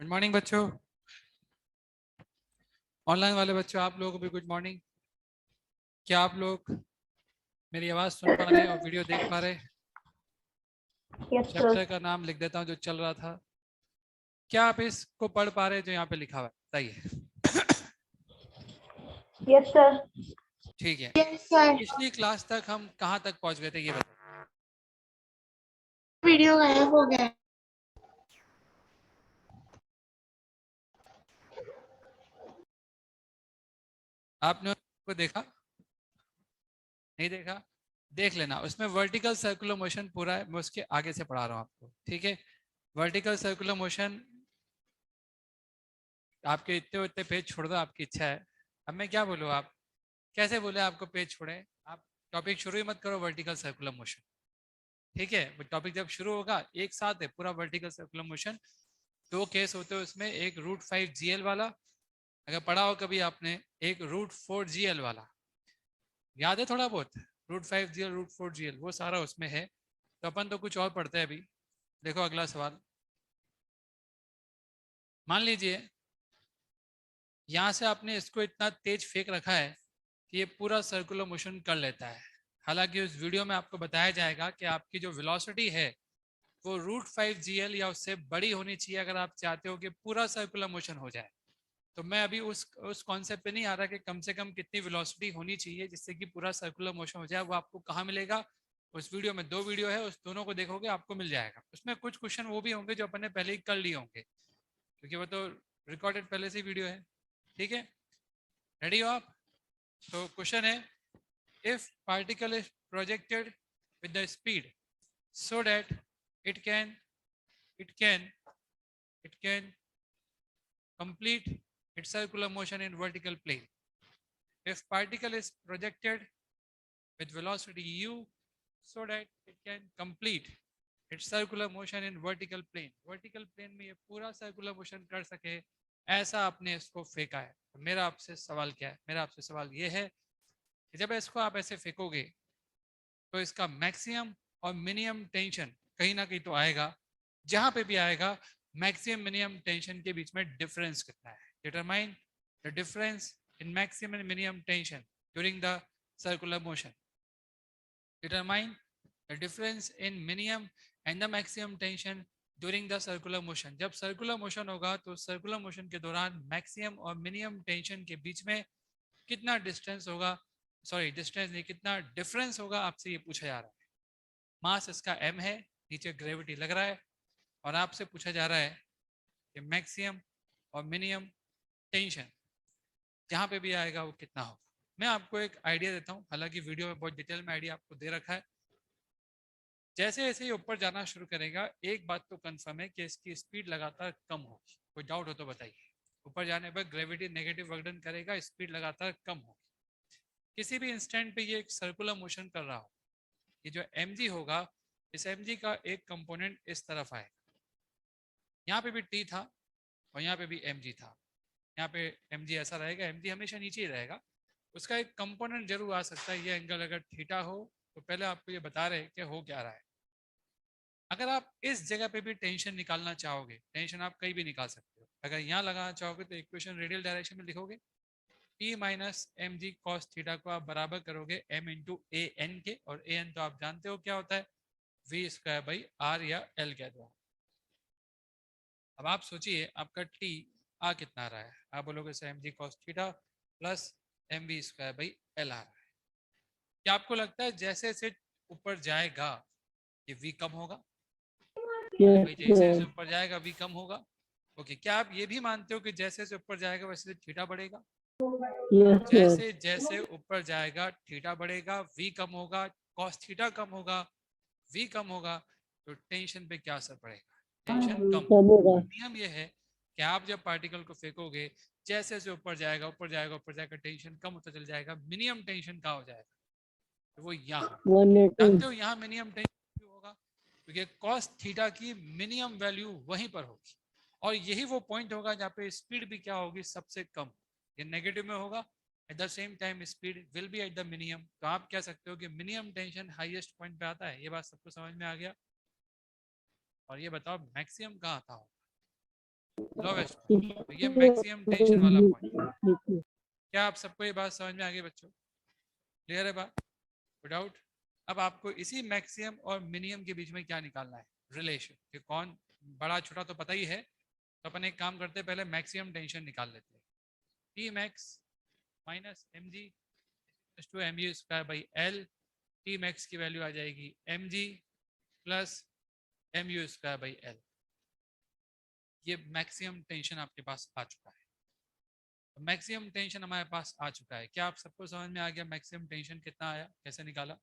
Good morning बच्चों। Online वाले बच्चों, आप लोगों को भी गुड मॉर्निंग। क्या आप लोग मेरी आवाज़ सुन पा रहे हैं और वीडियो देख पा रहे हैं? Yes sir. चैप्टर का नाम लिख देता हूँ जो चल रहा था। क्या आप इसको पढ़ पा रहे हैं जो यहाँ पे लिखा हुआ है? बताइए। Yes sir. ठीक है। Yes sir. पिछली क्लास तक हम कहाँ तक पहुँच गए थे ये बताइए। वीडियो गायब हो गया। आपने उसको देखा? नहीं देखा? देख लेना, उसमें वर्टिकल सर्कुलर मोशन पूरा है। मैं उसके आगे से पढ़ा रहा हूँ आपको, ठीक है। वर्टिकल सर्कुलर मोशन आपके इतने उतने पेज छोड़ दो, आपकी इच्छा है। अब मैं क्या बोलूँ, आप कैसे बोले आपको पेज छोड़े? आप टॉपिक शुरू ही मत करो वर्टिकल सर्कुलर मोशन, ठीक है। टॉपिक जब शुरू होगा एक साथ है पूरा वर्टिकल सर्कुलर मोशन। दो केस होते हैं उसमें, एक √5 GL वाला, अगर पढ़ा हो कभी आपने, एक √4 GL वाला। याद है थोड़ा बहुत? √5 GL √4 GL वो सारा उसमें है। तो अपन तो कुछ और पढ़ते हैं अभी। देखो अगला सवाल। मान लीजिए यहाँ से आपने इसको इतना तेज फेंक रखा है कि ये पूरा सर्कुलर मोशन कर लेता है। हालांकि उस वीडियो में आपको बताया जाएगा कि आपकी जो वेलोसिटी है वो √5 GL या उससे बड़ी होनी चाहिए अगर आप चाहते हो कि पूरा सर्कुलर मोशन हो जाए। तो मैं अभी उस कॉन्सेप्ट पे नहीं आ रहा कि कम से कम कितनी वेलोसिटी होनी चाहिए जिससे कि पूरा सर्कुलर मोशन हो जाए। वो आपको कहाँ मिलेगा? उस वीडियो में 2 वीडियो है, उस दोनों को देखोगे आपको मिल जाएगा। उसमें कुछ क्वेश्चन वो भी होंगे जो अपन ने पहले ही कर लिए होंगे, क्योंकि वो तो रिकॉर्डेड पहले से वीडियो है, ठीक है। रेडी हो आप? तो क्वेश्चन है, if particle is projected with the speed so that it can it can it can complete its circular motion in vertical plane. If particle is projected with velocity u so that it can complete its circular motion in vertical plane. Vertical plane में ये पूरा circular motion कर सके ऐसा आपने इसको फेंका है। तो मेरा आपसे सवाल क्या है? मेरा आपसे सवाल ये है कि जब इसको आप ऐसे फेंकोगे तो इसका मैक्सिमम और मिनिमम टेंशन कहीं ना कहीं तो आएगा। जहां पे भी आएगा, मैक्सिमम मिनिमम टेंशन के बीच में डिफरेंस कितना है। Determine the difference in maximum and minimum tension during the circular motion. Determine the difference in minimum and the maximum tension during the circular motion. जब सर्कुलर मोशन होगा तो circular motion के दौरान maximum और minimum tension के बीच में कितना distance होगा, सॉरी डिस्टेंस नहीं, कितना डिफरेंस होगा, आपसे ये पूछा जा रहा है। मास इसका m है, नीचे ग्रेविटी लग रहा है, और आपसे पूछा जा रहा है कि मैक्सिमम और मिनिमम टेंशन जहां पे भी आएगा वो कितना होगा। मैं आपको एक आइडिया देता हूँ, हालांकि वीडियो में बहुत डिटेल में आइडिया आपको दे रखा है। जैसे जैसे ये ऊपर जाना शुरू करेगा, एक बात तो कंफर्म है कि इसकी स्पीड लगातार कम होगी। कोई डाउट हो तो बताइए। ऊपर जाने पर ग्रेविटी नेगेटिव वर्कडन करेगा, स्पीड लगातार कम होगी। किसी भी इंस्टेंट पे ये एक सर्कुलर मोशन कर रहा हो, ये जो mg होगा, इस mg का एक कंपोनेंट इस तरफ आएगा। यहाँ पे भी t था और यहाँ पे भी mg था। यहाँ पे mg ऐसा रहेगा, mg हमेशा नीचे ही रहेगा। उसका एक कंपोनेंट जरूर आ सकता है। ये एंगल अगर थीटा हो तो पहले आपको ये बता रहे हैं कि हो क्या रहा है। अगर आप इस जगह पे भी टेंशन निकालना चाहोगे, टेंशन आप कहीं भी निकाल सकते हो। अगर यहाँ लगाना चाहोगे तो इक्वेशन रेडियल डायरेक्शन में लिखोगे, T minus M G cos theta को आप बराबर करोगे m इंटू ए एन के, और ए एन तो आप जानते हो क्या होता है, v स्क्वायर बाई आर या एल कह दो। अब आप सोचिए आपका t आ कितना रहा है। आप बोलोगे sir M G cos theta plus M V square by L आ रहा है। क्या आपको लगता है जैसे जैसे ऊपर जाएगा ये v कम होगा? भाई जैसे जैसे ऊपर जाएगा v कम होगा। ओके, क्या आप ये भी मानते हो कि जैसे जैसे ऊपर जाएगा वैसे थीटा बढ़ेगा? जैसे जैसे ऊपर जाएगा थीटा बढ़ेगा, v कम होगा, कॉस थीटा कम होगा, v कम होगा, तो टेंशन पे क्या असर पड़ेगा? टेंशन कम होगा। नियम ये है कि आप जब पार्टिकल को फेंकोगे, जैसे जैसे ऊपर जाएगा ऊपर जाएगा ऊपर जाएगा, टेंशन कम होता चल जाएगा। मिनिमम टेंशन कहाँ हो जाएगा? तो वो यहाँ। जानते हो यहाँ मिनिमम टेंशन क्यों होगा? क्योंकि कॉस थीटा की मिनिमम वैल्यू वहीं पर होगी, और यही वो पॉइंट होगा जहाँ पे स्पीड भी क्या होगी, सबसे कम। ये नेगेटिव में होगा। At the same time speed will be at the minimum. तो आप कह सकते हो कि मिनिमम टेंशन हाईएस्ट पॉइंट पे आता है। ये बात सबको समझ में आ गया? और ये बताओ मैक्सिमम कहाँ आता होगा? लोवेस्ट पॉइंट, तो ये मैक्सिमम टेंशन वाला पॉइंट। क्या आप सबको ये बात समझ में आ गई बच्चों? क्लियर है बात? विदाउट, अब आपको इसी मैक्सिमम और मिनिमम के बीच में क्या निकालना है, रिलेशन, कि कौन बड़ा छोटा तो पता ही है। तो अपन एक काम करते हैं, पहले मैक्सिमम टेंशन निकाल लेते हैं। T max minus M G two M U square by L. T max की वैल्यू आ जाएगी M G plus M U square by L. ये मैक्सिमम टेंशन आपके पास आ चुका है। मैक्सिमम टेंशन हमारे पास आ चुका है। क्या आप सबको समझ में आ गया मैक्सिमम टेंशन कितना आया, कैसे निकाला?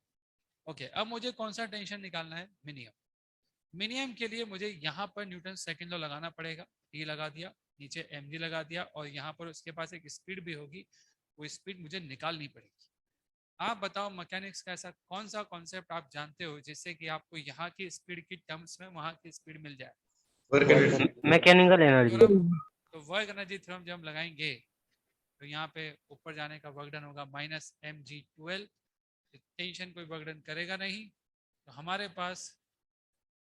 ओके, अब मुझे कौन सा टेंशन निकालना है? मिनिमम। मिनिमम के लिए मुझे यहाँ पर न्यूटन सेकंड लॉ लगाना पड़ेगा। टी लगा दिया, नीचे एम जी लगा दिया, और यहाँ पर उसके पास एक स्पीड भी होगी, वो स्पीड मुझे निकालनी पड़ेगी। आप बताओ मैकेनिक्स का ऐसा कौन सा कॉन्सेप्ट आप जानते हो जिससे कि आपको यहाँ की स्पीड की टर्म्स में वहाँ की स्पीड मिल जाए? Mechanical energy. तो वर्क एनर्जी थ्योरम जब हम लगाएंगे तो यहाँ पे ऊपर जाने का वर्क डन होगा माइनस एम जी 12। टेंशन कोई वर्क डन करेगा नहीं, तो हमारे पास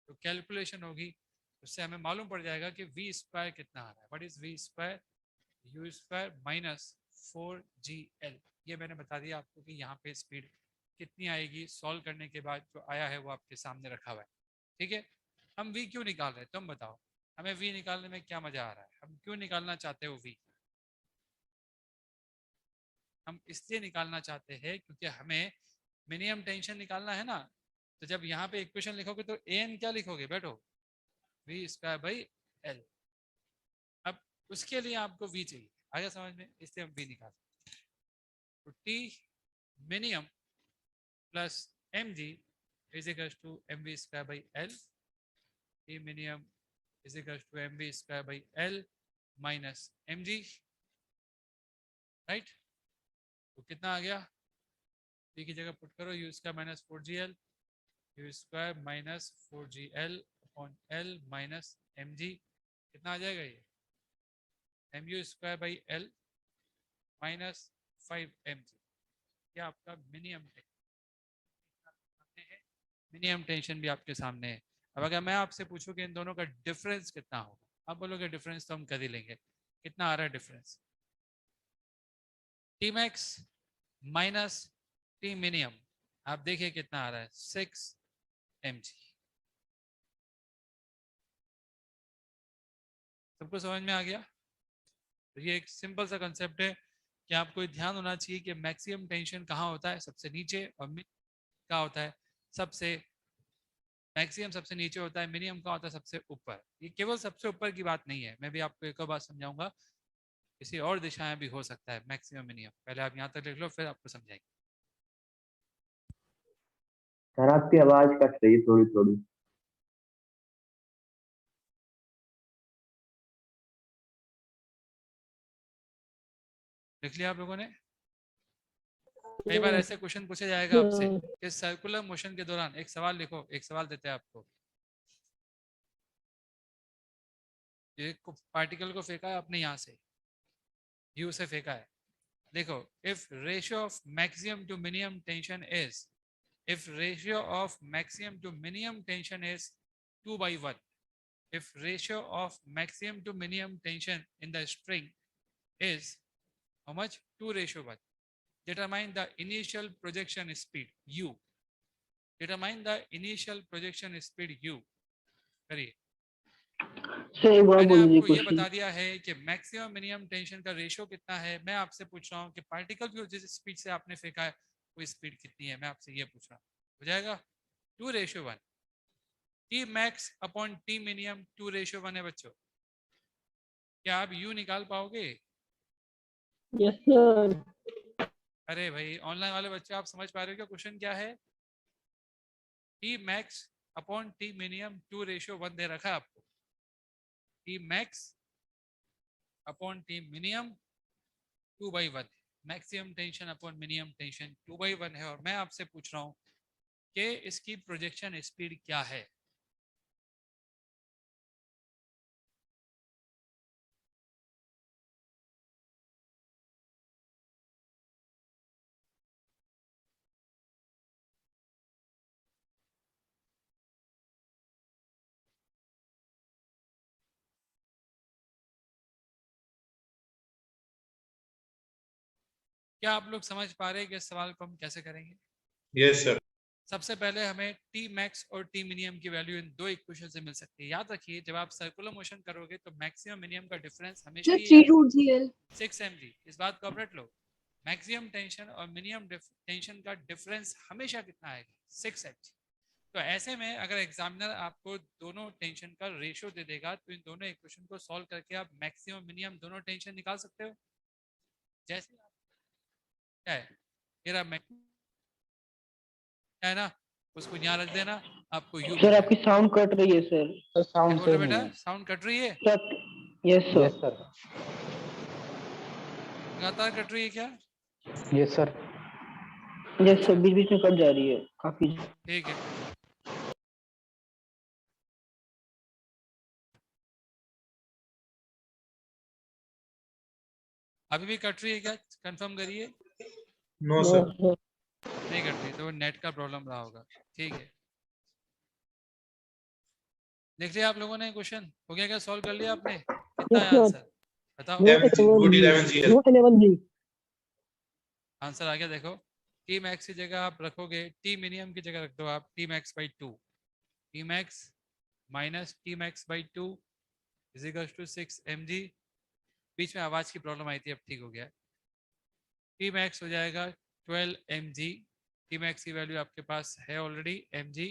जो कैलकुलेशन होगी उससे हमें मालूम पड़ जाएगा कि वी स्क्वायर कितना आ रहा है। What is V square? U square minus 4GL। ये मैंने बता दिया आपको कि यहाँ पे स्पीड कितनी आएगी। सॉल्व करने के बाद जो आया है वो आपके सामने रखा हुआ है। ठीक है, हम वी क्यों निकाल रहे हैं तुम बताओ? हमें वी निकालने में क्या मजा आ रहा है? हम क्यों निकालना चाहते हो वी? हम इसलिए निकालना चाहते हैं क्योंकि हमें मिनिमम टेंशन निकालना है ना। तो जब यहाँ पे इक्वेशन लिखोगे तो एन क्या लिखोगे? बैठो, वी स्क्वायर बाई एल। अब उसके लिए आपको वी चाहिए, आगे समझ में, इसलिए हम वी निकालते हैं। तो T minimum plus M G is equal to M V square by L. T minimum is equal to M V square by L minus M G, right? तो कितना आ गया? टी की जगह पुट करो U square minus 4GL, U square minus 4GL upon L minus M G. कितना आ जाएगा ये? M U square by L minus 5mg। ये आपका मिनिमम टेंशन है। मिनिमम टेंशन भी आपके सामने है। अब अगर मैं आपसे पूछूं कि इन दोनों का डिफरेंस कितना होगा, आप बोलोगे डिफरेंस तो हम कर ही लेंगे। कितना आ रहा है difference? T max minus T minimum, आप देखिए कितना आ रहा है, 6mg। सबको समझ में आ गया? तो ये एक सिंपल सा कंसेप्ट है कि आपको ध्यान होना चाहिए कि मैक्सिमम टेंशन कहाँ होता है? सबसे नीचे। और मिनिमम कहाँ होता है? सबसे, मैक्सिमम सबसे नीचे होता है, मिनिमम का होता है सबसे ऊपर। ये केवल सबसे ऊपर की बात नहीं है, मैं भी आपको एक और बात समझाऊंगा। किसी और दिशाएं भी हो सकता है मैक्सिमम मिनिमम। पहले आप यहाँ तक लिख लो, फिर आपको समझाएंगे। सर आपकी आवाज कट रही है थोड़ी थोड़ी। लिख लिया आप लोगों ने? कई बार ऐसे क्वेश्चन पूछा जाएगा आपसे कि सर्कुलर मोशन के दौरान, एक सवाल लिखो, एक सवाल देते हैं आपको। एक पार्टिकल को फेंका है आपने यहाँ से, यू से फेंका है। देखो, if ratio of maximum to minimum tension is, if ratio of maximum to minimum tension is 2/1, if ratio of maximum to minimum tension in the string is how much? 2:1, determine the initial projection speed u, determine the initial projection speed u। करिए। मैंने आपको ये बता दिया है कि maximum minimum tension का ratio कितना है। मैं आपसे पूछ रहा हूँ कि पार्टिकल को जिस स्पीड से आपने फेंका है वो स्पीड कितनी है, मैं आपसे ये पूछ रहा हूँ। हो जाएगा 2:1। T max upon T minimum 2:1 है बच्चों। क्या आप यू निकाल पाओगे? Yes sir. अरे भाई ऑनलाइन वाले बच्चे, आप समझ पा रहे हो क्या क्वेश्चन क्या है? T max upon T minimum 2:1 दे रखा है आपको। T max upon T minimum 2/1, maximum tension upon minimum tension 2/1 है। और मैं आपसे पूछ रहा हूँ कि इसकी प्रोजेक्शन स्पीड क्या है। क्या आप लोग समझ पा रहे हैं कि इस सवाल को हम कैसे करेंगे? Yes sir. सबसे पहले हमें टी मैक्स और टी मिनिमम की वैल्यू इन दो इक्वेशन से मिल सकती है। याद रखिए जब आप सर्कुलर मोशन करोगे तो मैक्सिमम मिनिमम का डिफरेंस हमेशा ये 6 mg। इस बात को आप रट लो, मैक्सिमम टेंशन और मिनिमम टेंशन का डिफरेंस हमेशा कितना आएगा? 6 mg। तो ऐसे में अगर एग्जामिनर आपको दोनों टेंशन का रेशियो दे देगा तो इन दोनों इक्वेशन को सॉल्व करके आप मैक्सिमम मिनिमम दोनों टेंशन निकाल सकते हो। जैसे क्या है, मेरा है ना, उसको यहाँ रख देना, आपको यू सर आपकी साउंड कट रही है सर। साउंड बोल रहे बेटा, साउंड कट रही है? Yes sir. लगातार कट रही है क्या? यस सर बीच बीच में कट जा रही है काफी। ठीक है, अभी भी कट रही है क्या? कंफर्म करिए। No sir. नहीं कट रही तो नेट का प्रॉब्लम रहा होगा। ठीक है, देख लिया आप लोगों ने क्वेश्चन? हो गया क्या? सॉल्व कर लिया आपने? कितना है आंसर बताओ? 11G। आंसर आ गया। देखो, टी मैक्स की जगह आप रखोगे, टी मिनिमम की जगह रख दो आप T max by 2, T max minus T max by 2 is equal to 6 mg। बीच में आवाज की प्रॉब्लम आई थी, अब ठीक हो गया। टी मैक्स हो जाएगा 12 mg। टी मैक्स की वैल्यू आपके पास है already mg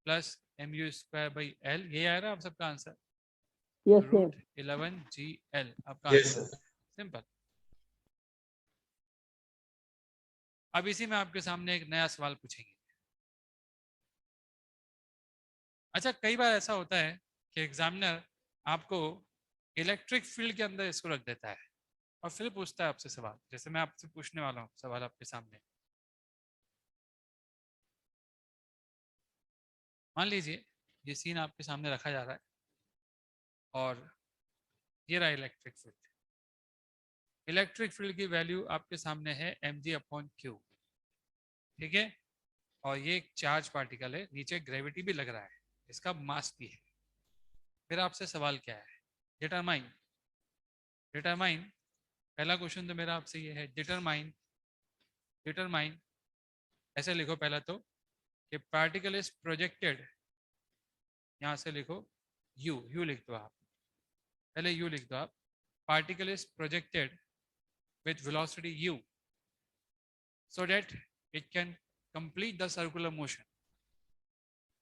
plus mu square by l। ये आ रहा है आप सबका आंसर? रूट 11GL आपका आंसर। सिंपल। अब इसी में आपके सामने एक नया सवाल पूछेंगे। अच्छा, कई बार ऐसा होता है कि एग्जामिनर आपको इलेक्ट्रिक फील्ड के अंदर इसको रख देता है और फिर पूछता है आपसे सवाल, जैसे मैं आपसे पूछने वाला हूँ सवाल आपके सामने। मान लीजिए ये सीन आपके सामने रखा जा रहा है और ये रहा इलेक्ट्रिक फील्ड। इलेक्ट्रिक फील्ड की वैल्यू आपके सामने है mg/q, ठीक है? और ये एक चार्ज पार्टिकल है, नीचे ग्रेविटी भी लग रहा है, इसका मास भी है। फिर आपसे सवाल क्या है? डिटरमाइन। डिटरमाइन, पहला क्वेश्चन तो मेरा आपसे ये है, डिटरमाइन। डिटरमाइन ऐसे लिखो पहला तो कि पार्टिकल इज प्रोजेक्टेड, यहाँ से लिखो यू लिख दो आप, पहले यू लिख दो आप। Particle is projected with velocity u so that it can complete the circular motion.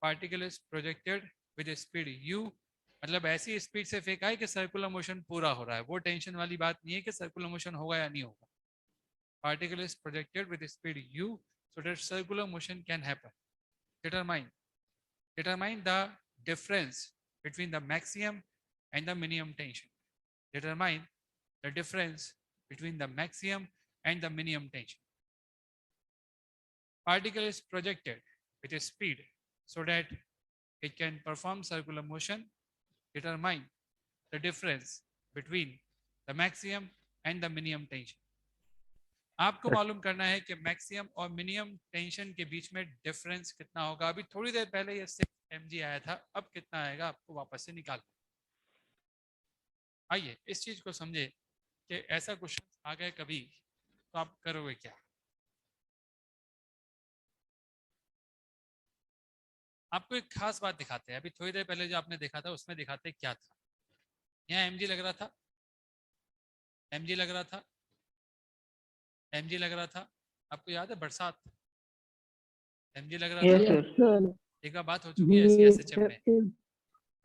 Particle is projected with a speed u, मतलब ऐसी स्पीड से फेंका है कि सर्कुलर मोशन पूरा हो रहा है। वो टेंशन वाली बात नहीं है कि सर्कुलर मोशन होगा या नहीं होगा। Particle is projected with speed u so that circular motion can happen. Determine the difference between the maximum and the minimum tension. Determine the difference between the maximum and the minimum tension. Particle is projected with a speed so that it can perform circular motion. Determine the difference between the maximum and the minimum tension. आपको मालूम करना है कि maximum और minimum tension के बीच में difference कितना होगा। अभी थोड़ी देर पहले ये 6 mg आया था, अब कितना आएगा आपको वापस से निकाल। आइए इस चीज को समझे कि ऐसा क्वेश्चन आ गए कभी तो आप करोगे क्या। आपको एक खास बात दिखाते हैं। अभी थोड़ी देर पहले जो आपने देखा था उसमें दिखाते क्या था। यहाँ mg लग रहा था, mg लग रहा था, mg लग रहा था। आपको याद है बरसात, mg लग रहा था। एक बार बात हो चुकी है ऐसी SHM में,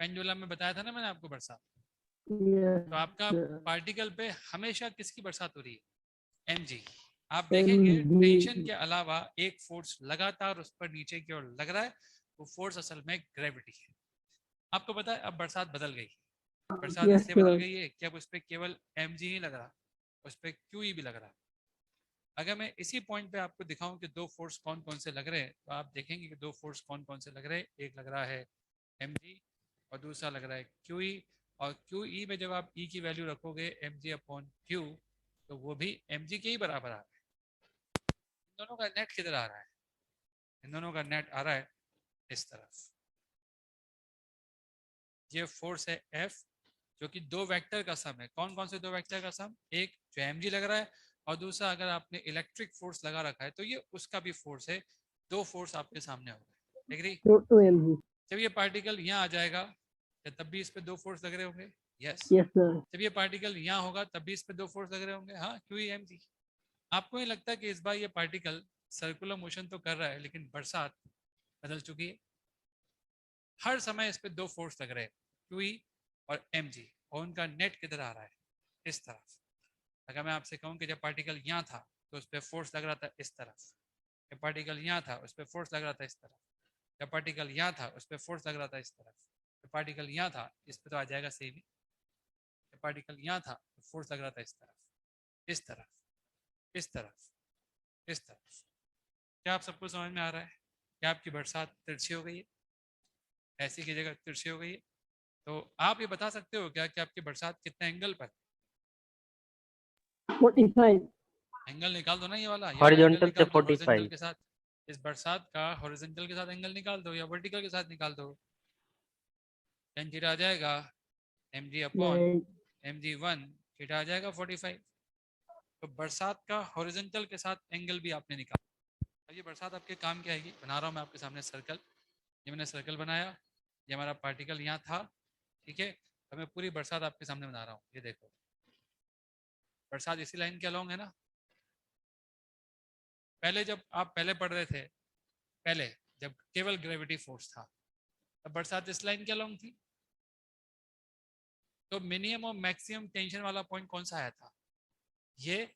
पेंडुलम में बताया था ना मैंने आपको बरसात। तो आपका पार्टिकल पे हमेशा किसकी बरसात हो रही है? mg। आप देखेंगे टेंशन के अलावा एक फोर्स लगातार उस पर नीचे की ओर लग रहा है, वो फोर्स असल में ग्रेविटी है। आपको पता है अब बरसात बदल गई। बरसात इसलिए बदल गई है कि अब उस पर केवल mg ही लग रहा, उस पर QE भी लग रहा। अगर मैं इसी पॉइंट पे आपको दिखाऊं कि दो फोर्स कौन कौन से लग रहे हैं तो आप देखेंगे कि दो फोर्स कौन कौन से लग रहे हैं। एक लग रहा है mg और दूसरा लग रहा है QE। और QE में जब आप E की वैल्यू रखोगे mg/q तो वो भी mg के ही बराबर आ रहा है। इन दोनों का नेट किधर आ रहा है? इन दोनों का नेट आ रहा है इस तरफ। ये फोर्स है F जो कि दो वेक्टर का सम है। कौन कौन से दो वेक्टर का सम? एक जो mg लग रहा है और दूसरा अगर आपने इलेक्ट्रिक फोर्स लगा रखा है तो ये उसका भी फोर्स है, दो फोर्स आपके सामने हो गए। Agree? Root two M G. जब ये पार्टिकल यहाँ आ जाएगा तब भी इस पे दो फोर्स लग रहे होंगे। यस। Yes sir. जब ये पार्टिकल यहाँ होगा तब भी इस पे दो फोर्स लग रहे होंगे। हाँ, क्यू ई एम जी। आपको ये लगता है कि इस बार ये पार्टिकल सर्कुलर मोशन तो कर रहा है लेकिन बरसात बदल चुकी है। हर समय इस पे दो फोर्स लग रहे हैं, क्यू ई और एम जी, और उनका नेट किधर आ रहा है? इस तरफ। अगर मैं आपसे कहूँ कि जब पार्टिकल यहाँ था तो उस पर फोर्स लग रहा था इस तरफ, जब पार्टिकल यहाँ था उस पर फोर्स लग रहा था इस तरफ, जब पार्टिकल यहाँ था उस पर फोर्स लग रहा था इस तरफ, जब पार्टिकल यहाँ था इस पर तो आ जाएगा सेम ही, जब पार्टिकल यहाँ था तो फोर्स लग रहा था इस तरफ, इस तरफ, इस तरफ, इस तरफ। क्या आप सबको समझ में आ रहा है? क्या आपकी बरसात तिरछी हो गई है? ऐसी की जगह तिरछी हो गई है? तो आप ये बता सकते हो क्या कि आपकी बरसात कितने एंगल पर? 45। एंगल निकाल दो ना, ये वाला एंगल हॉरिजॉन्टल से निकाल दो, 45। हॉरिजॉन्टल के साथ। इस बरसात का हॉरिजॉन्टल के साथ एंगल निकाल दो या वर्टिकल के साथ निकाल दो। टेन थीटा आ जाएगा M G upon M G one, theta आ जाएगा 45। तो बरसात का हॉरिजॉन्टल के साथ एंगल भी आपने निकाला। अब ये बरसात आपके काम की आएगी। बना रहा हूँ मैं आपके सामने सर्कल। ये मैंने सर्कल बनाया, ये हमारा पार्टिकल यहाँ था, ठीक है। अब मैं पूरी बरसात आपके सामने बना रहा हूँ। ये देखो, बरसात इसी लाइन के अलोंग है ना। पहले जब आप पहले पढ़ रहे थे, पहले जब केवल ग्रेविटी फोर्स था, तब बरसात इस लाइन के अलोंग थी। तो मिनिमम और मैक्सिमम टेंशन वाला पॉइंट कौन सा आया था? ये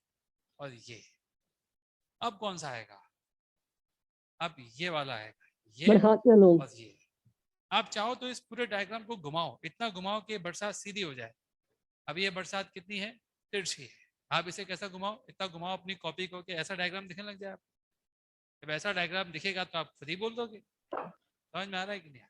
और ये। अब कौन सा आएगा? अब ये वाला आएगा, ये बरसात के लोग। और ये। आप चाहो तो इस पूरे डायग्राम को घुमाओ, इतना घुमाओ कि बरसात सीधी हो जाए। अब ये बरसात कितनी है? तिरछी है। आप इसे कैसा घुमाओ, इतना घुमाओ अपनी कॉपी को कि ऐसा डायग्राम दिखने लग जाए आप। जब ऐसा डायग्राम दिखेगा तो आप खुद ही बोल दोगे। समझ में आ रहा है कि नहीं?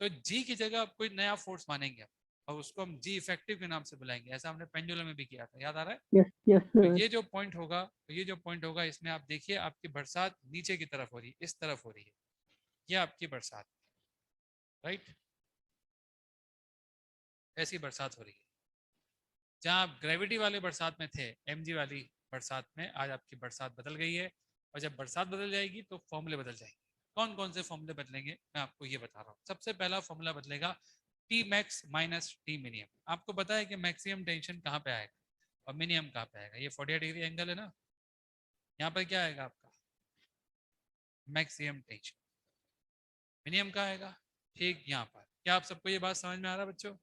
तो जी की जगह आप कोई नया फोर्स मानेंगे आप, और उसको हम जी इफेक्टिव के नाम से बुलाएंगे। ऐसा हमने पेंडुलम में भी किया था, याद आ रहा है? यस यस तो सर। ये जो पॉइंट होगा, तो ये जो पॉइंट होगा, इसमें आप देखिए आपकी बरसात नीचे की तरफ हो रही है, इस तरफ हो रही है। ये आपकी बरसात, राइट? ऐसी बरसात हो रही है। जहां आप ग्रेविटी वाले बरसात में थे, एमजी वाली बरसात में, आज आपकी बरसात बदल गई है। और जब बरसात बदल जाएगी तो फॉर्मूले बदल जाएंगे। कौन कौन से फॉर्मूले बदलेंगे मैं आपको ये बता रहा हूँ। सबसे पहला फॉर्मूला बदलेगा T max minus T minimum. आपको पता है कि मैक्सिमम टेंशन कहाँ पे आएगा और मिनिमम कहाँ पे आएगा? ये 48 डिग्री एंगल है ना, यहाँ पर क्या आएगा आपका? Maximum tension. मिनिमम कहाँ आएगा? ठीक यहाँ पर। क्या आप सबको ये बात समझ में आ रहा है बच्चों?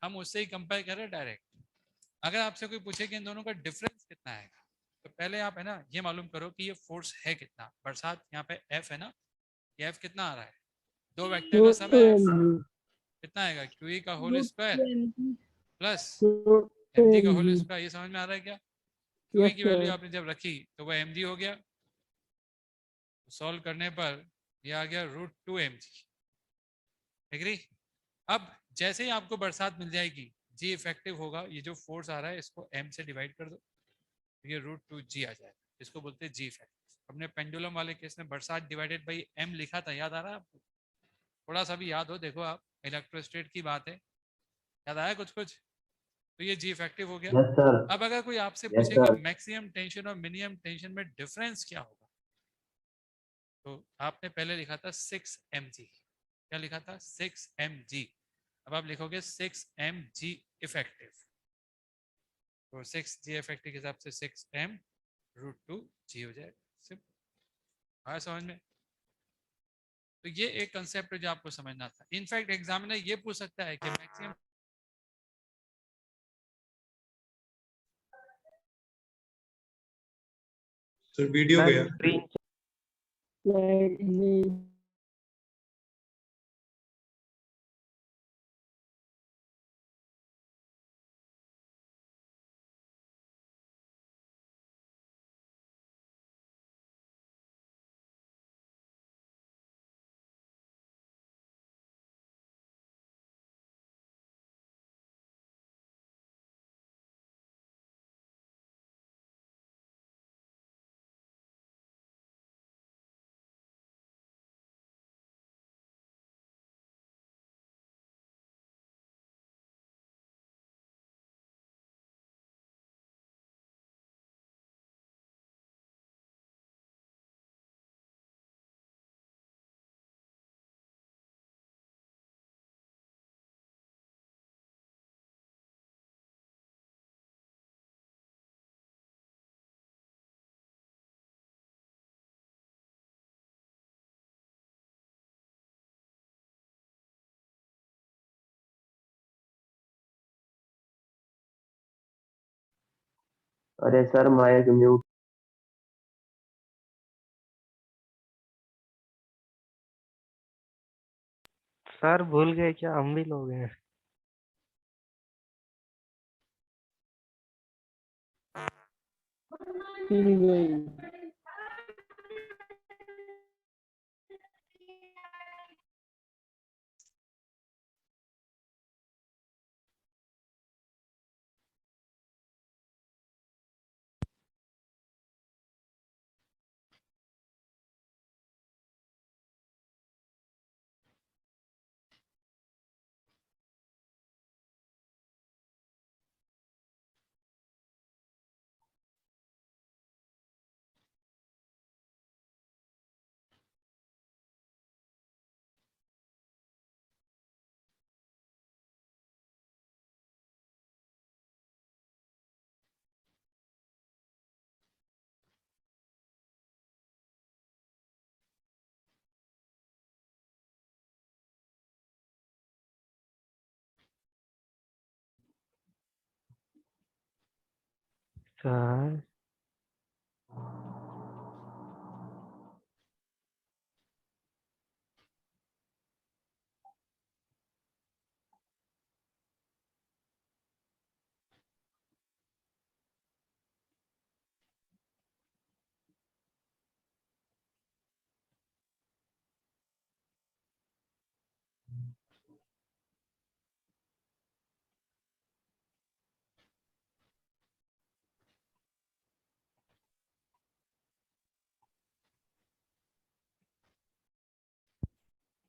हम उससे ही कंपेयर कर रहे हैं डायरेक्ट। अगर आपसे कोई पूछे कि इन दोनों का डिफरेंस कितना आएगा, तो पहले आप है ना ये मालूम करो कि ये फोर्स है कितना। बरसात यहाँ पे एफ है ना, ये एफ कितना आ रहा है? दो वेक्टर का रूट सम टू है एम F। जी। कितना आएगा? क्यू का whole root square two M G. Plus root two M G का एम होल जी। स्क्वायर। ये समझ में आ रहा है क्या? क्यू यस की वैल्यू सर। आपने जब रखी तो वह एम जी हो गया, सॉल्व करने पर ये आ गया root two M G. Agree? अब जैसे ही आपको बरसात मिल जाएगी, जी इफेक्टिव होगा, ये जो फोर्स आ रहा है इसको एम से डिवाइड कर दो, ये रूट टू जी आ जाएगा। इसको बोलते हैं जी इफेक्ट। हमने पेंडुलम वाले केस में बरसात डिवाइडेड बाई एम लिखा था, याद आ रहा है आपको? थोड़ा सा भी याद हो, देखो आप, इलेक्ट्रोस्टेट की बात है, याद आया कुछ कुछ? तो ये जी इफेक्टिव हो गया। Yes sir. अब अगर कोई आपसे यस पूछे कि सर। मैक्सिमम टेंशन और मिनिमम टेंशन में डिफरेंस क्या होगा, तो आपने पहले लिखा था 6 mg। क्या लिखा था? 6 mg। अब आप लिखोगे 6 mg इफेक्टिव। तो 6 जी इफेक्टिव के हिसाब से 6 m रूट टू जी हो जाएगा। सिंपल। आया समझ में? तो ये एक कंसेप्ट है जो आपको समझना था। इनफैक्ट एग्जामिनर ये पूछ सकता है कि मैक्सिमम सर वीडियो मैम गया। स्क्रीन अरे सर माइक म्यूट। सर भूल गए क्या, हम भी लोग हैं। ठीक है। सर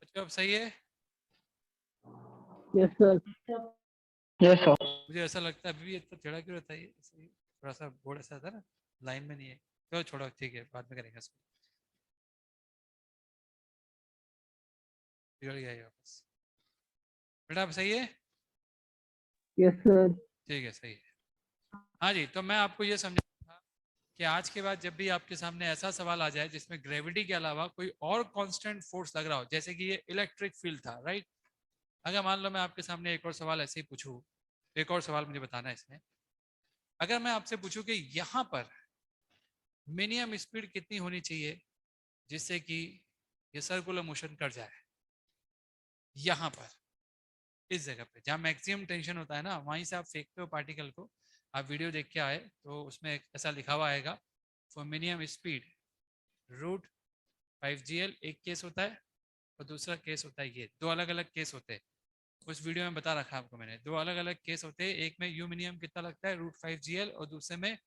बच्चों अब सही है? Yes sir. Yes sir. मुझे ऐसा लगता है अभी भी इतना टेढ़ा क्यों रहता है ये? ऐसे ही थोड़ा सा बोर्ड ऐसा था ना, लाइन में नहीं है। चलो छोड़ो, ठीक है, बाद में करेंगे इसको। बिगड़ गया ये वापस। बेटा अब सही है? Yes sir. ठीक है, सही है। हाँ जी, तो मैं आपको ये समझा था कि आज के बाद जब भी आपके सामने ऐसा सवाल आ जाए जिसमें ग्रेविटी के अलावा कोई और कांस्टेंट फोर्स लग रहा हो, जैसे कि ये इलेक्ट्रिक फील्ड था, राइट? अगर मान लो मैं आपके सामने एक और सवाल ऐसे ही पूछूं, एक और सवाल मुझे बताना है इसमें। अगर मैं आपसे पूछूं कि यहाँ पर मिनिमम स्पीड कितनी होनी चाहिए जिससे कि ये सर्कुलर मोशन कर जाए, यहाँ पर इस जगह पे जहाँ मैक्सिमम टेंशन होता है ना, वहीं से आप फेंकते हो पार्टिकल को। आप वीडियो देख के आए तो उसमें ऐसा लिखा हुआ आएगा, फॉर मिनिमम स्पीड √5 GL एक केस होता है, और दूसरा केस होता है ये। दो अलग अलग केस होते हैं, उस वीडियो में बता रखा है आपको मैंने। दो अलग अलग केस होते हैं, एक में यू मिनिमम कितना लगता है √5 GL, और दूसरे में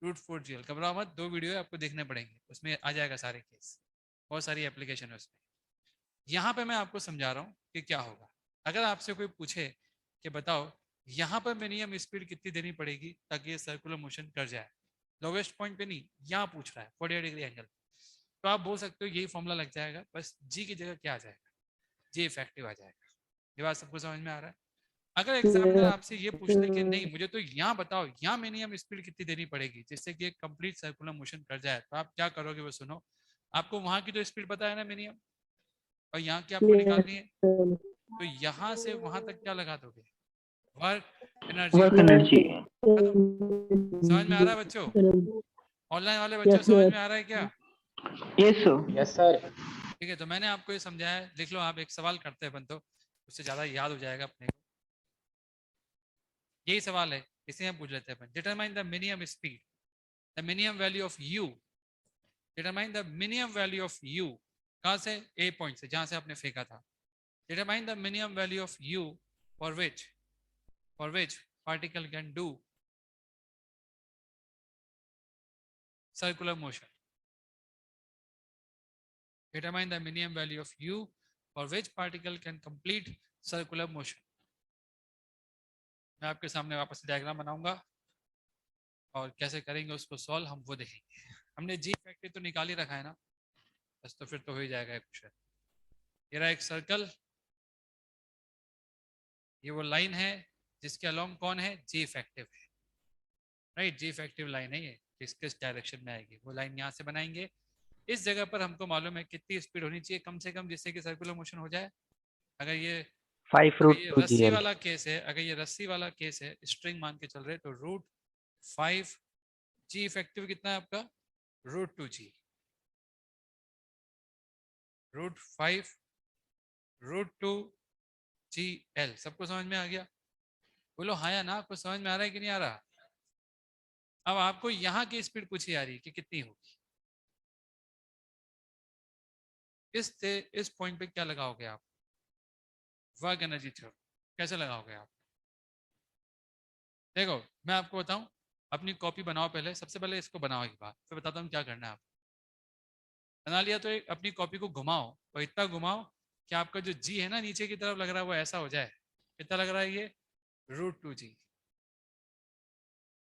√4 GL। घबराओ मत, दो वीडियो आपको देखने पड़ेंगे, उसमें आ जाएगा सारे केस, बहुत सारी एप्लीकेशन है उसमें। यहाँ पे मैं आपको समझा रहा हूँ कि क्या होगा अगर आपसे कोई पूछे कि बताओ यहाँ पर मिनिमम स्पीड कितनी देनी पड़ेगी ताकि ये सर्कुलर मोशन कर जाए। लोवेस्ट पॉइंट पे नहीं, यहाँ पूछ रहा है 48 डिग्री एंगल। तो आप बोल सकते हो यही फॉर्मूला लग जाएगा, बस जी की जगह क्या आ जाएगा, जी इफेक्टिव आ जाएगा। ये बात सबको समझ में आ रहा है? अगर एग्जामिनर आपसे ये पूछ ले कि नहीं मुझे तो यहाँ बताओ यहाँ मिनिमम स्पीड कितनी देनी पड़ेगी जिससे कि एक कंप्लीट सर्कुलर मोशन कर जाए, तो आप क्या करोगे वो सुनो। आपको वहां की तो स्पीड पता है ना मिनिमम, और यहाँ की आपको यस निकालनी है। सर। तो यहाँ से वहां तक क्या लगा दोगे? Work energy. Work energy. खत्म। समझ में आ रहा है बच्चों? ऑनलाइन वाले बच्चों यस समझ सर। में आ रहा है क्या? Yes sir. Yes sir. ठीक है, तो मैंने आपको ये समझाया है। लिख लो, आप एक सवाल करते हैं बनतो, उससे ज्यादा याद हो जाएगा अपने को। यही सवाल है, इसे हम पूछ लेते हैं अपन। Determine the minimum speed, the minimum value of U. Determine the minimum value of U, कहाँ से? ए पॉइंट से, जहां से आपने फेंका था। Determine the minimum value of you for which particle can do circular motion. Determine the minimum value of u for which particle can complete circular motion. मैं आपके सामने वापस डायग्राम बनाऊंगा और कैसे करेंगे उसको सॉल्व हम वो देखेंगे। हमने जी फैक्टर तो निकाल ही रखा है ना, बस तो फिर तो हो ही जाएगा क्वेश्चन। ये रहा एक सर्कल, ये वो लाइन है जिसके अलोंग कौन है? जी इफेक्टिव है, राइट? जी इफेक्टिव लाइन है ये, किस डायरेक्शन में आएगी वो लाइन यहाँ से बनाएंगे। इस जगह पर हमको मालूम है कितनी स्पीड होनी चाहिए कम से कम जिससे कि सर्कुलर मोशन हो जाए। अगर ये 5 रस्सी √2 GL। वाला केस है, अगर ये रस्सी वाला केस है, स्ट्रिंग मान के चल रहे तो √5 जी इफेक्टिव कितना है आपका √2g, √5 √2gl। सबको समझ में आ गया? बोलो हाँ या ना, आपको समझ में आ रहा है कि नहीं आ रहा? अब आपको यहाँ की स्पीड पूछी जा रही है कि कितनी होगी। इस पॉइंट पे क्या लगाओगे आप? वर्क एनर्जी थ्योरम कैसे लगाओगे आप? देखो मैं आपको बताऊं, अपनी कॉपी बनाओ पहले, सबसे पहले इसको बनाओ एक बार, फिर बताता हूँ क्या करना है आप। बना लिया तो अपनी कॉपी को घुमाओ और इतना घुमाओ कि आपका जो जी है ना नीचे की तरफ लग रहा है वो ऐसा हो जाए। कितना लग रहा है ये? √2g।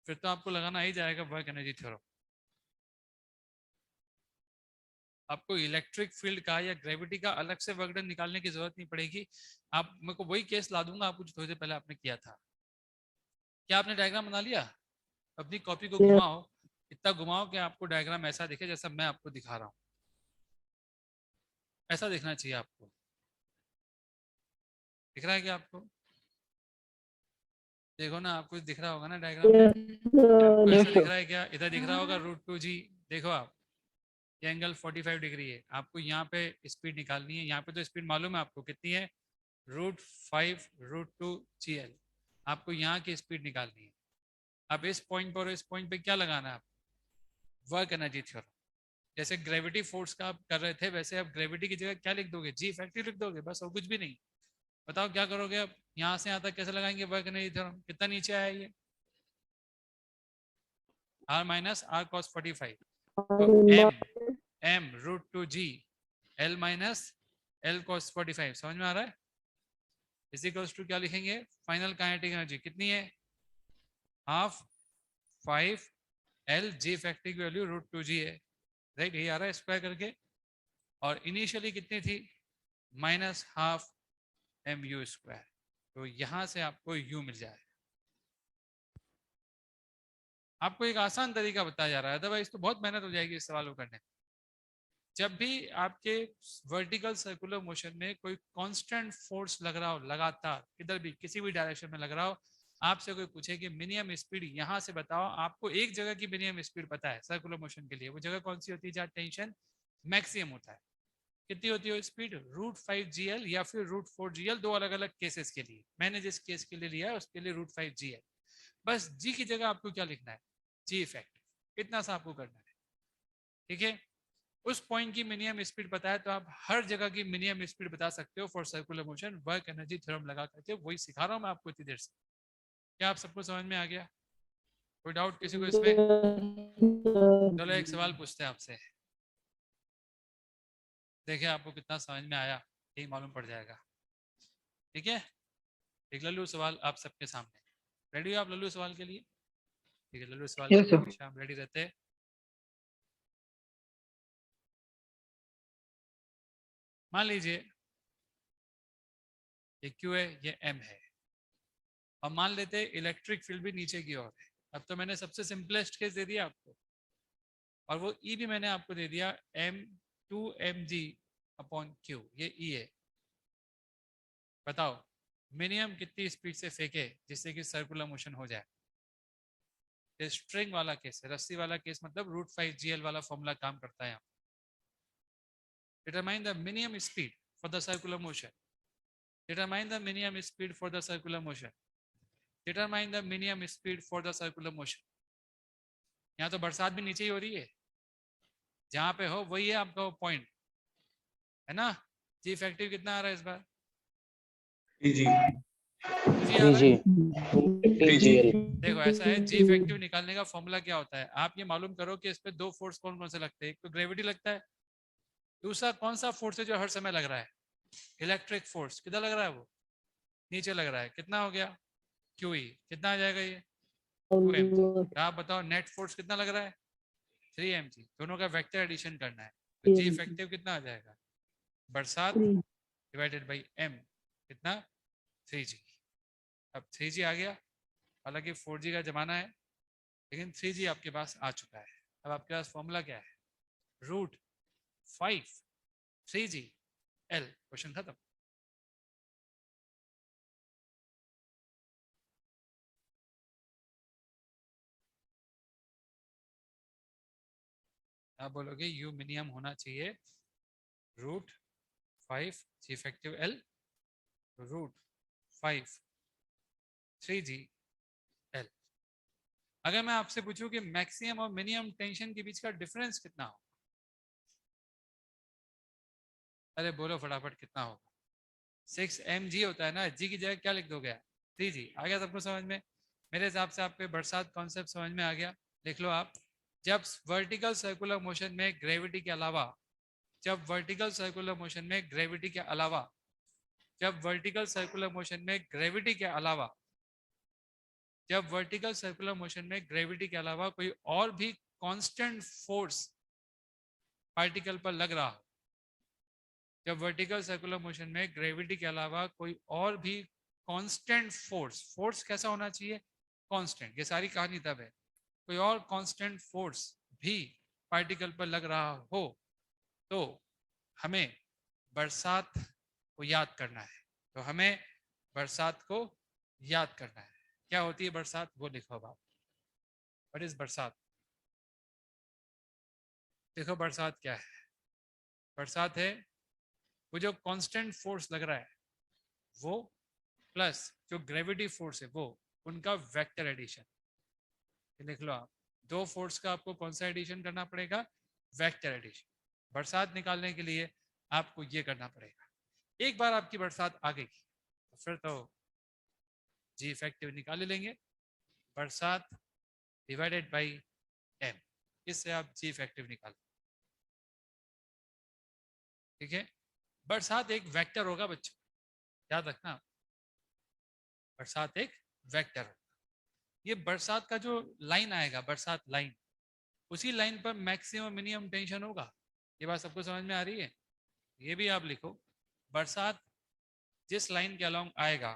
फिर तो आपको लगाना ही जाएगा वर्क एनर्जी थ्योरम। आपको इलेक्ट्रिक फील्ड का या ग्रेविटी का अलग से वर्क डन निकालने की जरूरत नहीं पड़ेगी। आप मेरे को वही केस ला दूंगा आपको जो थोड़ी देर पहले आपने किया था। क्या आपने डायग्राम बना लिया? अपनी कॉपी को Yes, घुमाओ, इतना घुमाओ कि आपको डायग्राम ऐसा दिखे जैसा मैं आपको दिखा रहा हूँ। ऐसा दिखना चाहिए आपको। दिख रहा है क्या आपको? देखो ना, आपको दिख रहा होगा ना डायग्राम में? yes, आपको yes, ऐसा दिख sir. रहा है क्या? इधर दिख रहा होगा √2g। देखो आप, ये एंगल 45 डिग्री है। आपको यहाँ पे स्पीड निकालनी है। यहाँ पे तो स्पीड मालूम है आपको कितनी है, √5 √2gl। आपको यहाँ की स्पीड निकालनी है। अब इस पॉइंट पर इस पॉइंट पे क्या लगाना है आप? Work energy theorem. जैसे ग्रेविटी फोर्स का आप कर रहे थे वैसे अब ग्रेविटी की जगह क्या लिख दोगे? जी इफेक्टिव लिख दोगे बस, और कुछ भी नहीं। बताओ क्या करोगे अब? यहाँ से यहाँ तक कैसे लगाएंगे वर्क एनर्जी थ्योरम? कितना नीचे आया ये? R minus R cos 45। तो m √2g L minus L cos 45। समझ में आ रहा है? इज इक्वल्स टू क्या लिखेंगे? फाइनल काइनेटिक एनर्जी कितनी है? हाफ 5 L जी इफेक्टिव की वैल्यू √2g है। राइट, यही आ रहा है स्क्वायर करके। और इनिशियली कितनी थी? Minus half mu square. तो यहां से आपको u मिल जाए। आपको एक आसान तरीका बताया जा रहा है, अदरवाइज तो बहुत मेहनत हो जाएगी इस सवाल को करने। जब भी आपके वर्टिकल सर्कुलर मोशन में कोई कांस्टेंट फोर्स लग रहा हो, लगातार किधर भी किसी भी डायरेक्शन में लग रहा हो, आपसे कोई पूछे कि मिनिमम स्पीड यहां से बताओ, आपको एक जगह की मिनिमम स्पीड पता है सर्कुलर मोशन के लिए। वो जगह कौन सी होती है जहाँ टेंशन मैक्सिमम होता है? कितनी होती है स्पीड? √5gl या फिर √4gl। दो अलग अलग केसेस के लिए, मैंने जिस केस के लिए लिया है उसके लिए √5gl। बस जी की जगह आपको क्या लिखना है? जी इफेक्ट। इतना सा आपको करना है। ठीक है, उस पॉइंट की मिनिमम स्पीड पता है तो आप हर जगह की मिनिमम स्पीड बता सकते हो for circular motion work energy theorem लगा करके। वही सिखा रहा हूं मैं आपको इतनी देर से। क्या आप सबको समझ में आ गया? कोई डाउट किसी को इसमें? चलो एक सवाल पूछते हैं आपसे, देखिए आपको कितना समझ में आया, यही मालूम पड़ जाएगा। ठीक है, एक लल्लू सवाल आप सबके सामने। रेडी हो आप लल्लू सवाल के लिए? ठीक है, लल्लू सवाल के Yes, लिए sir. हमेशा हम रेडी रहते हैं। मान लीजिए ये Q है, ये M है, और मान लेते हैं इलेक्ट्रिक फील्ड भी नीचे की ओर है। अब तो मैंने सबसे सिंपलेस्ट केस दे दिया आपको, और वो E भी मैंने आपको दे दिया m2mg/q। ये E है। बताओ मिनिमम कितनी स्पीड से फेंके जिससे कि सर्कुलर मोशन हो जाए? ये स्ट्रिंग वाला केस है, रस्सी वाला केस, मतलब √5gl वाला फॉर्मूला काम करता है। Determine the minimum speed for the circular motion. Determine the minimum speed for the circular motion. Determine the minimum speed for the circular motion. यहाँ तो बरसात भी नीचे ही हो रही है, जहां पे हो वही है आपका पॉइंट, है ना? जी इफेक्टिव कितना आ रहा है इस बार? जी जी आ रहा है? 3g देखो ऐसा है, जी इफेक्टिव निकालने का फॉर्मूला क्या होता है? आप ये मालूम करो कि इस पे दो फोर्स कौन कौन से लगते हैं। एक तो ग्रेविटी लगता है, दूसरा कौन सा फोर्स है जो हर समय लग रहा है? Electric force. किधर लग रहा है वो? नीचे लग रहा है। कितना हो गया? QE। कितना आ जाएगा ये? 2mg। आप बताओ नेट फोर्स कितना लग रहा है? 3mg। दोनों का वेक्टर एडिशन करना है, तो जी इफेक्टिव कितना आ जाएगा? बरसात डिवाइडेड बाई m, कितना? 3g। अब 3g आ गया, हालांकि 4g का जमाना है, लेकिन 3g आपके पास आ चुका है। अब आपके पास फॉर्मूला क्या है? √5 3gl। क्वेश्चन खत्म। आप बोलोगे यू मिनिमम होना चाहिए √5 जी इफेक्टिव एल √5 3G एल। अगर मैं आपसे पूछूं कि मैक्सिमम और मिनिमम टेंशन के बीच का डिफरेंस कितना हो, अरे बोलो फटाफट कितना होगा? 6 mg होता है ना, जी की जगह क्या लिख दोगे? 3G। आ गया सबको समझ में? मेरे हिसाब से आपके बरसात कॉन्सेप्ट समझ में आ गया। लिख लो आप, जब वर्टिकल सर्कुलर मोशन में ग्रेविटी के अलावा, जब वर्टिकल सर्कुलर मोशन में ग्रेविटी के अलावा, जब वर्टिकल सर्कुलर मोशन में ग्रेविटी के अलावा, जब वर्टिकल सर्कुलर मोशन में ग्रेविटी के अलावा कोई और भी कांस्टेंट फोर्स पार्टिकल पर लग रहा हो, जब वर्टिकल सर्कुलर मोशन में ग्रेविटी के अलावा कोई और भी कांस्टेंट फोर्स, फोर्स कैसा होना चाहिए? कांस्टेंट। ये सारी कहानी तब है कोई और कांस्टेंट फोर्स भी पार्टिकल पर लग रहा हो तो हमें बरसात को याद करना है। तो हमें बरसात को याद करना है। क्या होती है बरसात, वो लिखो अब आप। व्हाट इज बरसात? देखो बरसात क्या है। बरसात है वो जो कांस्टेंट फोर्स लग रहा है वो प्लस जो ग्रेविटी फोर्स है वो, उनका वेक्टर एडिशन। लिख लो आप, दो फोर्स का आपको कौन सा एडिशन करना पड़ेगा? Vector addition. बरसात निकालने के लिए आपको ये करना पड़ेगा। एक बार आपकी बरसात आ गई तो फिर तो जी इफेक्टिव निकाल लेंगे, बरसात डिवाइडेड बाई एम, इससे आप जी इफेक्टिव निकाल। ठीक है, बरसात एक वेक्टर होगा बच्चों, याद रखना, बरसात एक वेक्टर होगा। ये बरसात का जो लाइन आएगा, बरसात लाइन, उसी लाइन पर मैक्सिमम मिनिमम टेंशन होगा। ये बात सबको समझ में आ रही है? ये भी आप लिखो, बरसात जिस लाइन के अलोंग आएगा,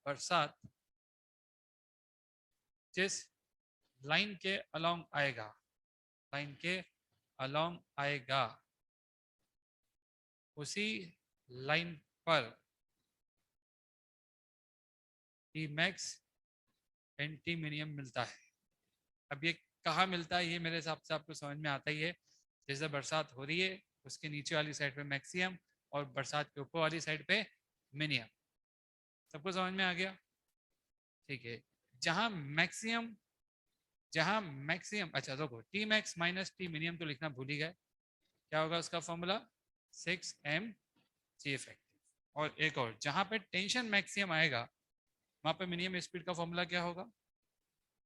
बरसात जिस लाइन के अलोंग आएगा, लाइन के अलोंग आएगा, उसी लाइन पर T max and T minimum मिलता है। अब ये कहाँ मिलता है, ये मेरे हिसाब से आपको समझ में आता ही है। जैसे बरसात हो रही है, उसके नीचे वाली साइड पे मैक्सिमम और बरसात के ऊपर वाली साइड पे मिनिमम। सबको समझ में आ गया? ठीक है, जहां मैक्सिमम, अच्छा देखो, T max minus T minimum तो लिखना भूल ही गए। क्या होगा उसका फॉर्मूला? 6 mg effective. और एक और, जहां पे टेंशन मैक्सिमम आएगा वहां पे मिनिमम स्पीड का फॉर्मूला क्या होगा?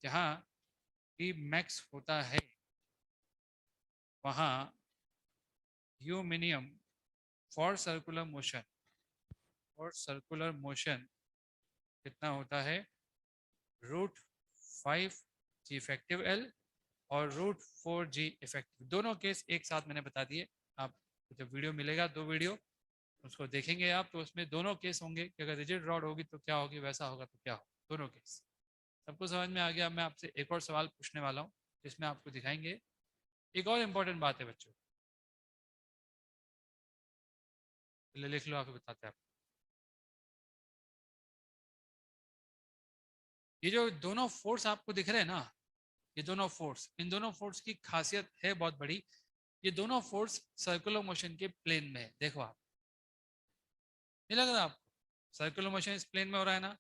जहां टी मैक्स होता है वहां you minimum for circular motion, और सर्कुलर मोशन कितना होता है? √5 जी इफेक्टिव एल और √4 जी इफेक्टिव। दोनों केस एक साथ मैंने बता दिए। आप जब वीडियो मिलेगा, दो वीडियो उसको देखेंगे आप, तो उसमें दोनों केस होंगे कि अगर रिजिड रॉड होगी तो क्या होगी, वैसा होगा तो क्या होगा, दोनों केस। सबको समझ में आ गया? मैं आपसे एक और सवाल पूछने वाला हूँ जिसमें आपको दिखाएंगे एक और इम्पोर्टेंट बात है बच्चों, लिख लो, आप बताते हैं आप। ये जो दोनों फोर्स आपको दिख रहे हैं ना, ये दोनों फोर्स, इन दोनों फोर्स की खासियत है बहुत बड़ी। ये दोनों फोर्स सर्कुलर मोशन के प्लेन में है। देखो आप, नहीं लग रहा आपको? सर्कुलर मोशन इस प्लेन में हो रहा है ना,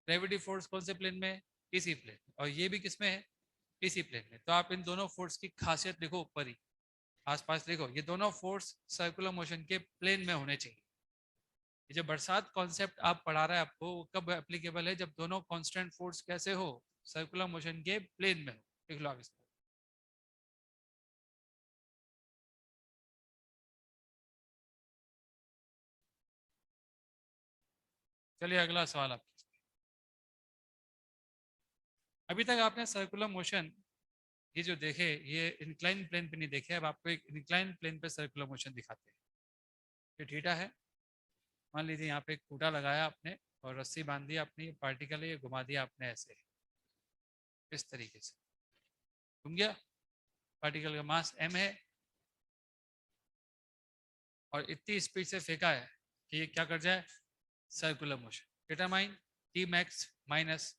ग्रेविटी फोर्स कौन से प्लेन में है? इसी प्लेन। और ये भी किस में है? इसी प्लेन में। तो आप इन दोनों फोर्स की खासियत लिखो ऊपर ही, आसपास लिखो, ये दोनों फोर्स सर्कुलर मोशन के प्लेन में होने चाहिए। ये जो बरसात कॉन्सेप्ट आप पढ़ा रहे हैं आपको, वो कब एप्लीकेबल है? जब दोनों कांस्टेंट फोर्स कैसे हो? सर्कुलर मोशन के प्लेन में हो। लिख लो आप इसको। चलिए अगला सवाल आपके। अभी तक आपने सर्कुलर मोशन ये जो देखे, ये इंक्लाइन प्लेन पे नहीं देखे। अब आपको एक इंक्लाइन प्लेन पे सर्कुलर मोशन दिखाते हैं। ये थीटा है, मान लीजिए यहाँ पे एक कूटा लगाया आपने और रस्सी बांध दी आपने, ये पार्टिकल है, ये घुमा दिया आपने ऐसे, इस तरीके से घूम गया। पार्टिकल का मास m है और इतनी स्पीड से फेंका है कि ये क्या कर जाए? Circular motion. Determine T max minus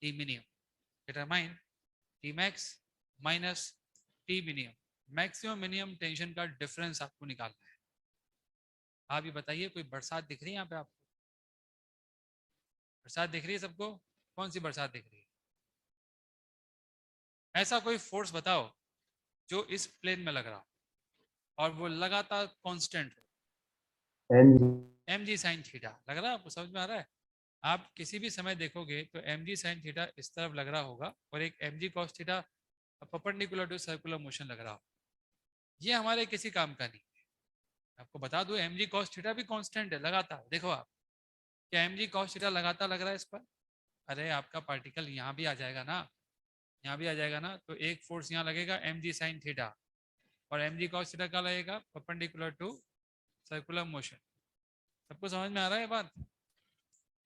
T minimum, determine T max minus T minimum. Maximum minimum tension का डिफरेंस आपको निकालना है। आप ये बताइए, कोई बरसात दिख रही है यहाँ पे आपको? बरसात दिख रही है सबको? कौन सी बरसात दिख रही है? ऐसा कोई फोर्स बताओ जो इस प्लेन में लग रहा हो और वो लगातार कांस्टेंट हो। एम जी साइन थीटा लग रहा है आपको? समझ में आ रहा है? आप किसी भी समय देखोगे तो एम जी साइन थीटा इस तरफ लग रहा होगा और एक M G cos theta perpendicular to circular motion लग रहा होगा। ये हमारे किसी काम का नहीं है। आपको बता दूं, एम जी कॉस थीटा भी कांस्टेंट है लगातार। देखो आप, क्या एम जी कॉस थीटा लगातार लग रहा है इस पर? अरे आपका पार्टिकल यहाँ भी आ जाएगा ना, यहाँ भी आ जाएगा ना, तो एक फोर्स यहाँ लगेगा एम जी साइन थीटा, और एम जी कॉस थीटा क्या लगेगा? Perpendicular to circular motion. सबको समझ में आ रहा है बात?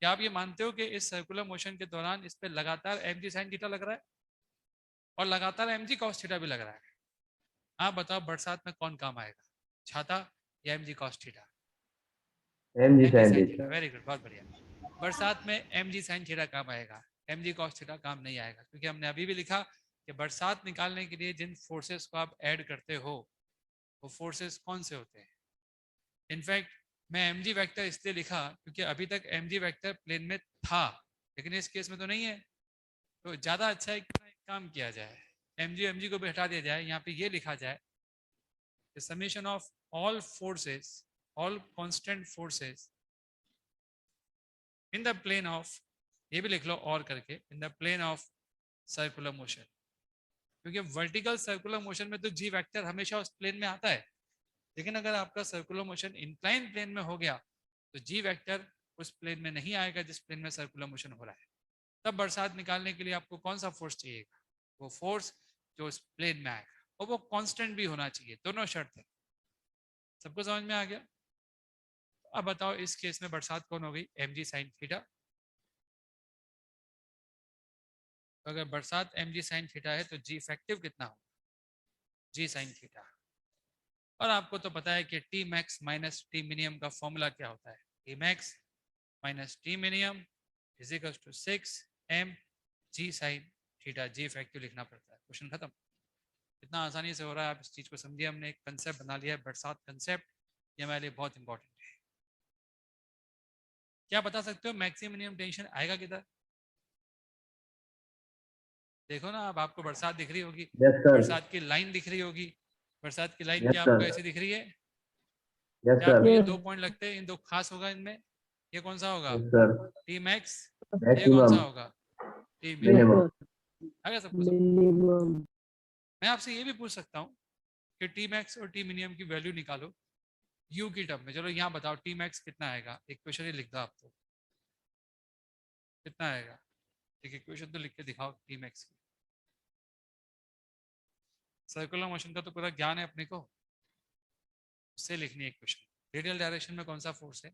क्या आप ये मानते हो कि इस सर्कुलर मोशन के दौरान इस पे लगातार एम जी साइन थीटा लग रहा है और लगातार एम जी कॉस थीटा भी लग रहा है? आप बताओ बरसात में कौन काम आएगा, छाता या M G cos theta? M G M G sine sine theta. Theta. Very good, बहुत बढ़िया। बरसात में एम जी साइन थीटा काम आएगा, एम जी कॉस थीटा काम नहीं आएगा, क्योंकि हमने अभी भी लिखा कि बरसात निकालने के लिए जिन फोर्सेस को आप ऐड करते हो वो फोर्सेस कौन से होते हैं। इनफैक्ट मैं एम जी वैक्टर इसलिए लिखा क्योंकि अभी तक एम जी वैक्टर प्लेन में था, लेकिन इस केस में तो नहीं है। तो ज़्यादा अच्छा है कि एक काम किया जाए, एम जी को भी हटा दिया जाए, यहाँ पे ये लिखा जाए summation of all forces, all constant forces in the plane of, ये भी लिख लो और करके, in the plane of circular motion. क्योंकि वर्टिकल सर्कुलर मोशन में तो जी वेक्टर हमेशा उस प्लेन में आता है, लेकिन अगर आपका सर्कुलर मोशन इंक्लाइन प्लेन में हो गया तो जी वेक्टर उस प्लेन में नहीं आएगा जिस प्लेन में सर्कुलर मोशन हो रहा है। तब बरसात निकालने के लिए आपको कौन सा फोर्स चाहिएगा? वो फोर्स जो उस प्लेन में आएगा, और वो कांस्टेंट भी होना चाहिए। दोनों शर्त है। सबको समझ में आ गया? अब बताओ इस केस में बरसात कौन हो गई? M G sine theta. तो अगर बरसात एम जी साइन थीटा है तो जी इफेक्टिव कितना होगा? G sine theta. और आपको तो पता है कि T max minus T minimum का फॉर्मूला क्या होता है? T max minus T minimum is equal to 6 M G sine theta. G effective लिखना पड़ता है। क्वेश्चन खत्म। इतना आसानी से हो रहा है, आप इस चीज को समझिए। हमने एक कंसेप्ट बना लिया है, बरसात कंसेप्ट। ये हमारे लिए बहुत इंपॉर्टेंट है। क्या बता सकते हो मैक्सिमम मिनिमम टेंशन आएगा किधर? देखो ना, अब आपको बरसात दिख रही होगी, यस सर। बरसात की लाइन दिख रही होगी। बरसात की लाइन यस क्या सर। आपको ऐसी दिख रही है? यस क्या सर। आपको ये Yes. 2 पॉइंट लगते हैं? इन दो खास होगा इनमें? ये कौन सा होगा? Yes sir. T max. ये कौन मैक्सिमम। सा होगा? T Yes, minimum. Minimum. sir. आ गया सबको समझ? Minimum. मैं आपसे ये भी पूछ सकता हूँ कि टी मैक्स और टी मिनिमम की वैल्यू निकालो यू की टर्म में। चलो यहाँ बताओ टी मैक्स कितना आएगा? इक्वेशन ही लिख दो आप, तो कितना आएगा? एक इक्वेशन तो लिख के दिखाओ टी मैक्स की। सर्कुलर मोशन का तो पूरा ज्ञान है अपने को, उससे लिखनी है इक्वेशन। रेडियल डायरेक्शन में कौन सा फोर्स है?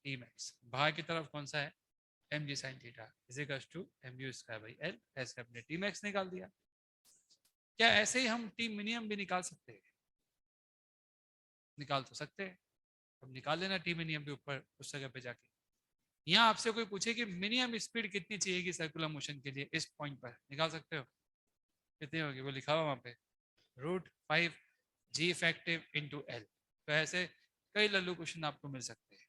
T max. बाहर की तरफ कौन सा है? M G sine theta is equal to M U square by L. ऐसे अपने टी मैक्स निकाल दिया। क्या ऐसे ही हम टी मिनिमम भी निकाल सकते हैं? निकाल तो सकते हैं। अब निकाल लेना टी मिनिमम भी ऊपर उस जगह पे जाके। यहाँ आपसे कोई पूछे कि मिनिमम स्पीड कितनी चाहिए सर्कुलर मोशन के लिए, इस पॉइंट पर निकाल सकते हो? कितनी होगी? वो लिखा हुआ वहां पे, √5 जी इफेक्टिव इंटू एल। तो ऐसे कई लल्लू क्वेश्चन आपको मिल सकते हैं।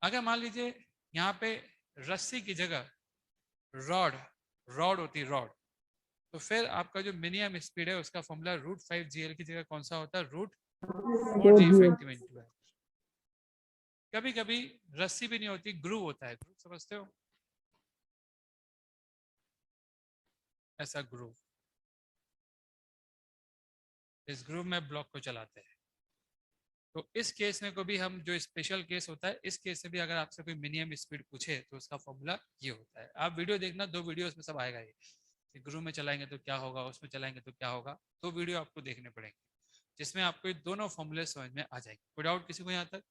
अगर मान लीजिए यहाँ पे रस्सी की जगह रॉड रॉड होती है, रॉड, तो फिर आपका जो मिनिमम स्पीड है उसका फॉर्मूला √5 GL की जगह कौन सा होता है? √4 जी इफेक्टिव इंटू एल। कभी कभी रस्सी भी नहीं होती, ग्रूव होता है। ग्रूव समझते हो? ऐसा ग्रूव, इस ग्रूव में ब्लॉक को चलाते हैं। तो इस केस में को भी हम, जो स्पेशल केस होता है, इस केस में भी अगर आपसे कोई मिनिमम स्पीड पूछे तो उसका फॉर्मूला ये होता है। आप वीडियो देखना, 2 वीडियो में सब आएगा। ये ग्रूव में चलाएंगे तो क्या होगा, उसमें चलाएंगे तो क्या होगा। 2 वीडियो आपको देखने पड़ेंगे जिसमें आपको ये दोनों फॉर्मूले समझ में आ जाएंगे। कोई डाउट किसी को यहाँ तक?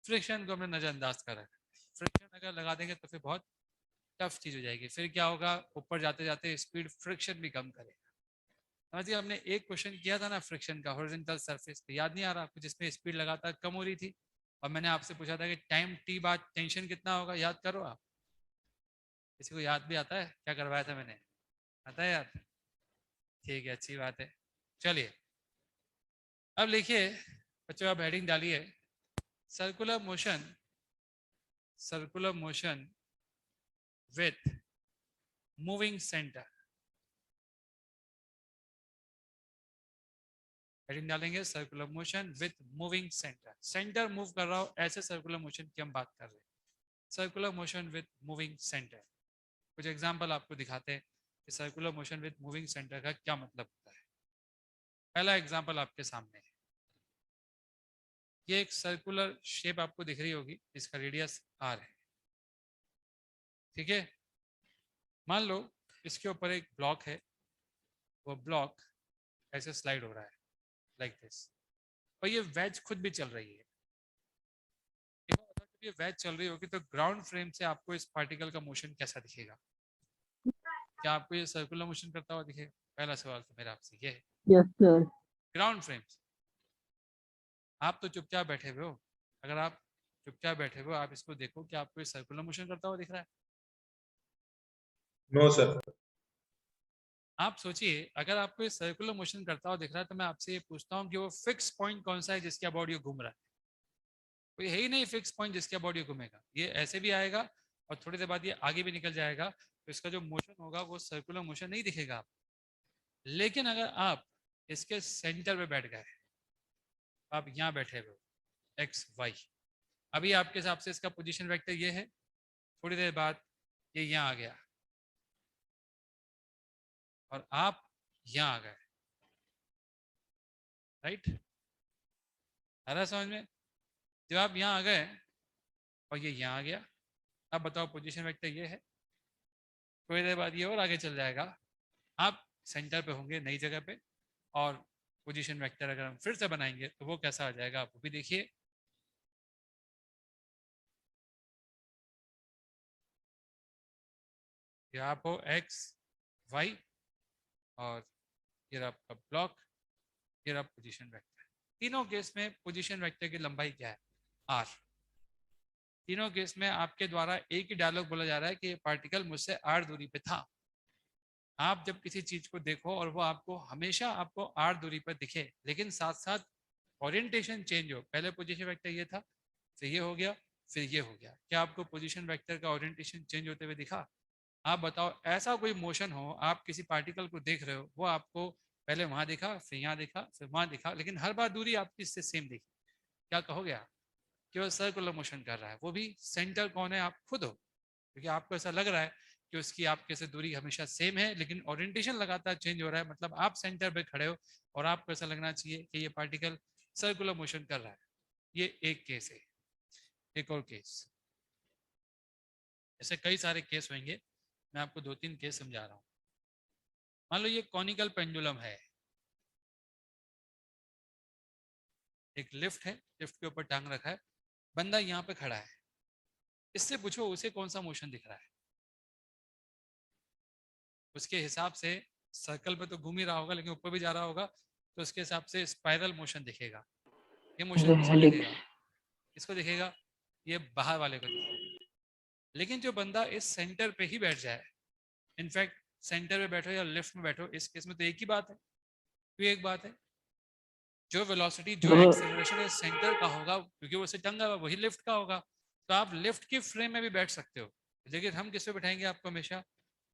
फ्रिक्शन को हमने नजरअंदाज कर रखा है। फ्रिक्शन अगर लगा देंगे तो फिर बहुत टफ चीज हो जाएगी। फिर क्या होगा, ऊपर जाते जाते स्पीड फ्रिक्शन भी कम करेगा। समझिए, हमने एक क्वेश्चन किया था ना फ्रिक्शन का, हॉरिजॉन्टल सरफेस पे, याद नहीं आ रहा आपको, जिसमें स्पीड लगातार कम हो रही थी और मैंने आपसे पूछा था कि टाइम टी बाद टेंशन कितना होगा? याद करो आप। किसी को याद भी आता है क्या करवाया था मैंने? आता है याद? ठीक है, अच्छी बात है। चलिए अब लिखिए बच्चों, आप हेडिंग डालिए circular motion with moving centre. Heading डालेंगे circular motion with moving centre. Centre move कर रहा हो, ऐसे सर्कुलर मोशन की हम बात कर रहे हैं। Circular motion with moving centre. कुछ एग्जांपल आपको दिखाते हैं कि circular motion with moving centre का क्या मतलब होता है। पहला एग्जांपल आपके सामने है, ये एक सर्कुलर शेप आपको दिख रही होगी, इसका रेडियस r है, ठीक है। मान लो इसके ऊपर एक ब्लॉक है, वो ब्लॉक ऐसे स्लाइड हो रहा है लाइक दिस, और ये वेज खुद भी चल रही है। जब ये वेज चल रही होगी तो ग्राउंड फ्रेम से आपको इस पार्टिकल का मोशन कैसा दिखेगा? क्या आपको ये सर्कुलर मोशन करता हुआ दिखेगा? पहला सवाल तो मेरा आपसे ये है। Yes sir. ग्राउंड फ्रेम से आप तो चुपचाप बैठे हुए हो, अगर आप चुपचाप बैठे हुए हो, आप इसको देखो कि आपको ये सर्कुलर मोशन करता हुआ दिख रहा है? No sir. आप सोचिए अगर आपको ये सर्कुलर मोशन करता हुआ दिख रहा है तो मैं आपसे ये पूछता हूँ कि वो फिक्स पॉइंट कौन सा है जिसके अबाउट ये घूम रहा है? कोई है ही नहीं फिक्स पॉइंट जिसके अबाउट ये घूमेगा। ये ऐसे भी आएगा और थोड़ी देर बाद ये आगे भी निकल जाएगा, तो इसका जो मोशन होगा वो सर्कुलर मोशन नहीं दिखेगा आप। लेकिन अगर आप इसके सेंटर पे बैठ गए, आप यहाँ बैठे हुए हो एक्स वाई, अभी आपके हिसाब से इसका पोजीशन वेक्टर ये है, थोड़ी देर बाद ये यहाँ आ गया और आप यहाँ आ गए, राइट? आ रहा समझ में? जब आप यहाँ आ गए और ये यहाँ आ गया, अब बताओ पोजीशन वेक्टर ये है, थोड़ी देर बाद ये और आगे चल जाएगा, आप सेंटर पे होंगे नई जगह पे, और पोजीशन वेक्टर अगर हम फिर से बनाएंगे तो वो कैसा आ जाएगा आप वो भी देखिए। ये आप हो एक्स वाई और ये आपका ब्लॉक, ये आप पोजीशन वेक्टर। तीनों केस में पोजीशन वेक्टर की लंबाई क्या है? आर। तीनों केस में आपके द्वारा एक ही डायलॉग बोला जा रहा है कि ये पार्टिकल मुझसे आर दूरी पे था। आप जब किसी चीज को देखो और वो आपको हमेशा आपको आर दूरी पर दिखे, लेकिन साथ साथ ओरिएंटेशन चेंज हो, पहले पोजीशन वेक्टर ये था, फिर ये हो गया, फिर ये हो गया, क्या आपको पोजीशन वेक्टर का ओरिएंटेशन चेंज होते हुए दिखा? आप बताओ ऐसा कोई मोशन हो, आप किसी पार्टिकल को देख रहे हो, वो आपको पहले वहां दिखा, फिर यहाँ दिखा, फिर वहां दिखा, लेकिन हर बार दूरी आपकी इससे सेम दिखी, क्या कहोगे आप? कि वो सर्कुलर मोशन कर रहा है। वो भी सेंटर कौन है? आप खुद हो, क्योंकि आपको ऐसा लग रहा है कि उसकी आपके से दूरी हमेशा सेम है, लेकिन ओरिएंटेशन लगातार चेंज हो रहा है, मतलब आप सेंटर पे खड़े हो और आपको ऐसा लगना चाहिए कि ये पार्टिकल सर्कुलर मोशन कर रहा है। ये एक केस है। एक और केस, ऐसे कई सारे केस होंगे, मैं आपको 2-3 केस समझा रहा हूँ। मान लो ये कॉनिकल पेंडुलम है, एक लिफ्ट है, लिफ्ट के ऊपर टांग रखा है, बंदा यहाँ पे खड़ा है, इससे पूछो उसे कौन सा मोशन दिख रहा है? उसके हिसाब से सर्कल पे तो घूम ही रहा होगा, लेकिन ऊपर भी जा रहा होगा, तो उसके हिसाब से स्पाइरल मोशन दिखेगा। ये मोशन किसको हेलिक्स। दिखेगा? किसको दिखेगा? ये बाहर वाले को दिखेगा। लेकिन जो बंदा इस सेंटर पे ही बैठ जाए, इनफैक्ट सेंटर पे बैठो या लिफ्ट में बैठो, इस केस में तो एक ही बात है, तो एक बात है, जो वेलोसिटी जो वो एक्सेलरेशन इस सेंटर का होगा, क्योंकि वो उसे टंगा हुआ वही लिफ्ट का होगा, तो आप लिफ्ट की फ्रेम में भी बैठ सकते हो। लेकिन हम किस पे बिठाएंगे आपको? हमेशा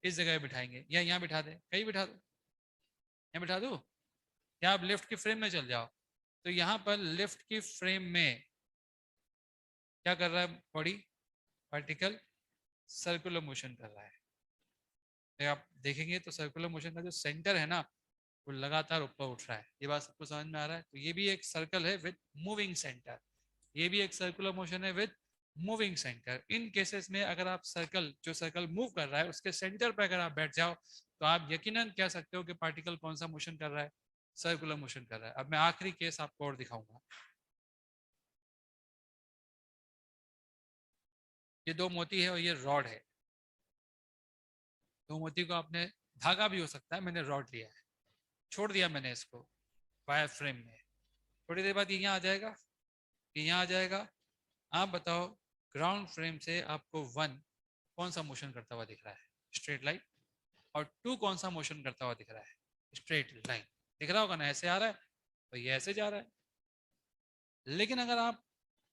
इस जगह बिठाएंगे, या यहाँ बिठा दें, कहीं बिठा दो, यहाँ बिठा दो, या आप लिफ्ट की फ्रेम में चल जाओ। तो यहाँ पर लिफ्ट की फ्रेम में क्या कर रहा है बॉडी? पार्टिकल सर्कुलर मोशन कर रहा है। तो आप देखेंगे तो सर्कुलर मोशन का जो सेंटर है ना, वो लगातार ऊपर उठ रहा है। ये बात सबको समझ में आ रहा है? तो ये भी एक सर्कल है विद मूविंग सेंटर, ये भी एक सर्कुलर मोशन है with moving centre. In cases में अगर आप सर्कल, जो सर्कल मूव कर रहा है उसके सेंटर पर अगर आप बैठ जाओ, तो आप यकीनन कह सकते हो कि पार्टिकल कौन सा मोशन कर रहा है? सर्कुलर मोशन कर रहा है। अब मैं आखिरी केस आपको और दिखाऊंगा। ये दो मोती है और ये रॉड है। दो मोती को आपने, धागा भी हो सकता है, मैंने रॉड लिया है, छोड़ दिया मैंने इसको वायर फ्रेम में, थोड़ी देर बाद ये यहाँ आ जाएगा, ये यहाँ आ जाएगा। आप बताओ ग्राउंड फ्रेम से आपको 1 कौन सा मोशन करता हुआ दिख रहा है? Straight line. और 2 कौन सा मोशन करता हुआ दिख रहा है? स्ट्रेट लाइन दिख रहा होगा ना, ऐसे आ रहा है तो ये ऐसे जा रहा है। लेकिन अगर आप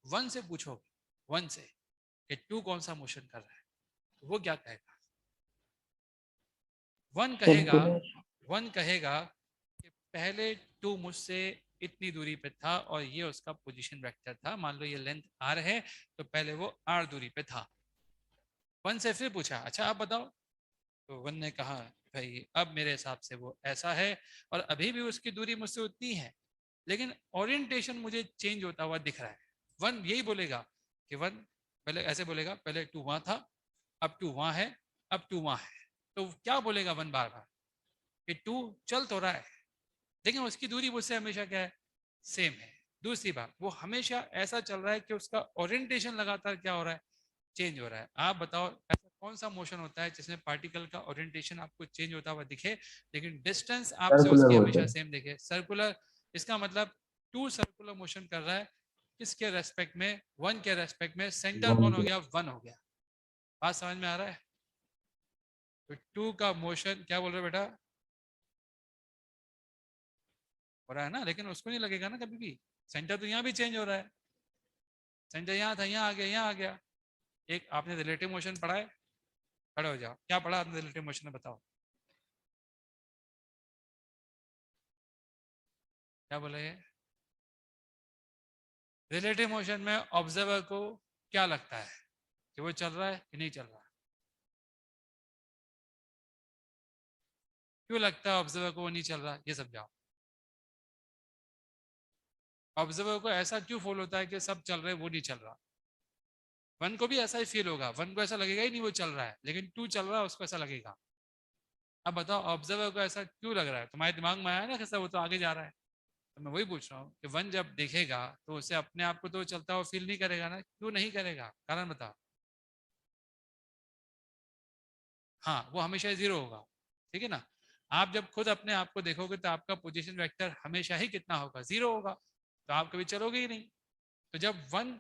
1 से पूछोगे 1 से कि 2 कौन सा मोशन कर रहा है, तो वो क्या कहेगा? 1 कहेगा सर्कुलर। 1 कहेगा कि पहले 2 मुझसे इतनी दूरी पे था और ये उसका पोजीशन वेक्टर था, मान लो ये लेंथ r है तो पहले वो r दूरी पे था। 1 से फिर पूछा अच्छा आप बताओ, तो 1 ने कहा भाई अब मेरे हिसाब से वो ऐसा है और अभी भी उसकी दूरी मुझसे उतनी है, लेकिन ओरिएंटेशन मुझे चेंज होता हुआ दिख रहा है। 1 यही बोलेगा कि 1 पहले ऐसे बोलेगा, पहले 2 वहां था, अब 2 वहां है, अब 2 वहां है। तो क्या बोलेगा 1 बार बार कि 2 चल तो रहा है, लेकिन उसकी दूरी मुझसे हमेशा क्या है, सेम है। दूसरी बात, वो हमेशा ऐसा चल रहा है कि उसका ओरिएंटेशन लगातार क्या हो रहा है, चेंज हो रहा है। आप बताओ ऐसा कौन सा मोशन होता है जिसमें पार्टिकल का ओरिएंटेशन आपको चेंज होता हुआ दिखे लेकिन डिस्टेंस आपसे सर्कुलर उसकी हमेशा मोशन। सेम दिखे? सर्कुलर। इसका मतलब 2 सर्कुलर मोशन कर रहा है, किसके रेस्पेक्ट में? 1 के रेस्पेक्ट में। सेंटर वन कौन हो के। गया? 1 हो गया। बात समझ में आ रहा है? तो 2 का मोशन क्या बोल रहे हो बेटा? हो रहा है ना, लेकिन उसको नहीं लगेगा ना कभी भी, सेंटर तो यहाँ भी चेंज हो रहा है। सेंटर यहाँ था, यहाँ आ गया, यहाँ आ गया। एक आपने रिलेटिव मोशन पढ़ा है? खड़े हो जाओ, क्या पढ़ा आपने रिलेटिव मोशन में, बताओ क्या बोले ये? रिलेटिव मोशन में ऑब्जर्वर को क्या लगता है कि वो चल रहा है कि नहीं चल रहा? क्यों लगता है ऑब्जर्वर को वो नहीं चल रहा, ये समझाओ। ऑब्जर्वर को ऐसा क्यों फील होता है कि सब चल रहे वो नहीं चल रहा? 1 को भी ऐसा ही फील होगा, 1 को ऐसा लगेगा ही नहीं वो चल रहा है, लेकिन 2 चल रहा है उसको ऐसा लगेगा। अब बताओ ऑब्जर्वर को ऐसा क्यों लग रहा है? तुम्हारे दिमाग में आया ना कैसा, वो तो आगे जा रहा है। तो मैं वही पूछ रहा हूँ कि 1 जब देखेगा तो उसे अपने आप को तो चलता हुआ फील नहीं करेगा ना, क्यों नहीं करेगा, कारण बताओ। हाँ, वो हमेशा 0 होगा, ठीक है ना। आप जब खुद अपने आप को देखोगे तो आपका पोजीशन वेक्टर हमेशा ही कितना होगा, 0 होगा, तो आप कभी चलोगे ही नहीं। तो जब 1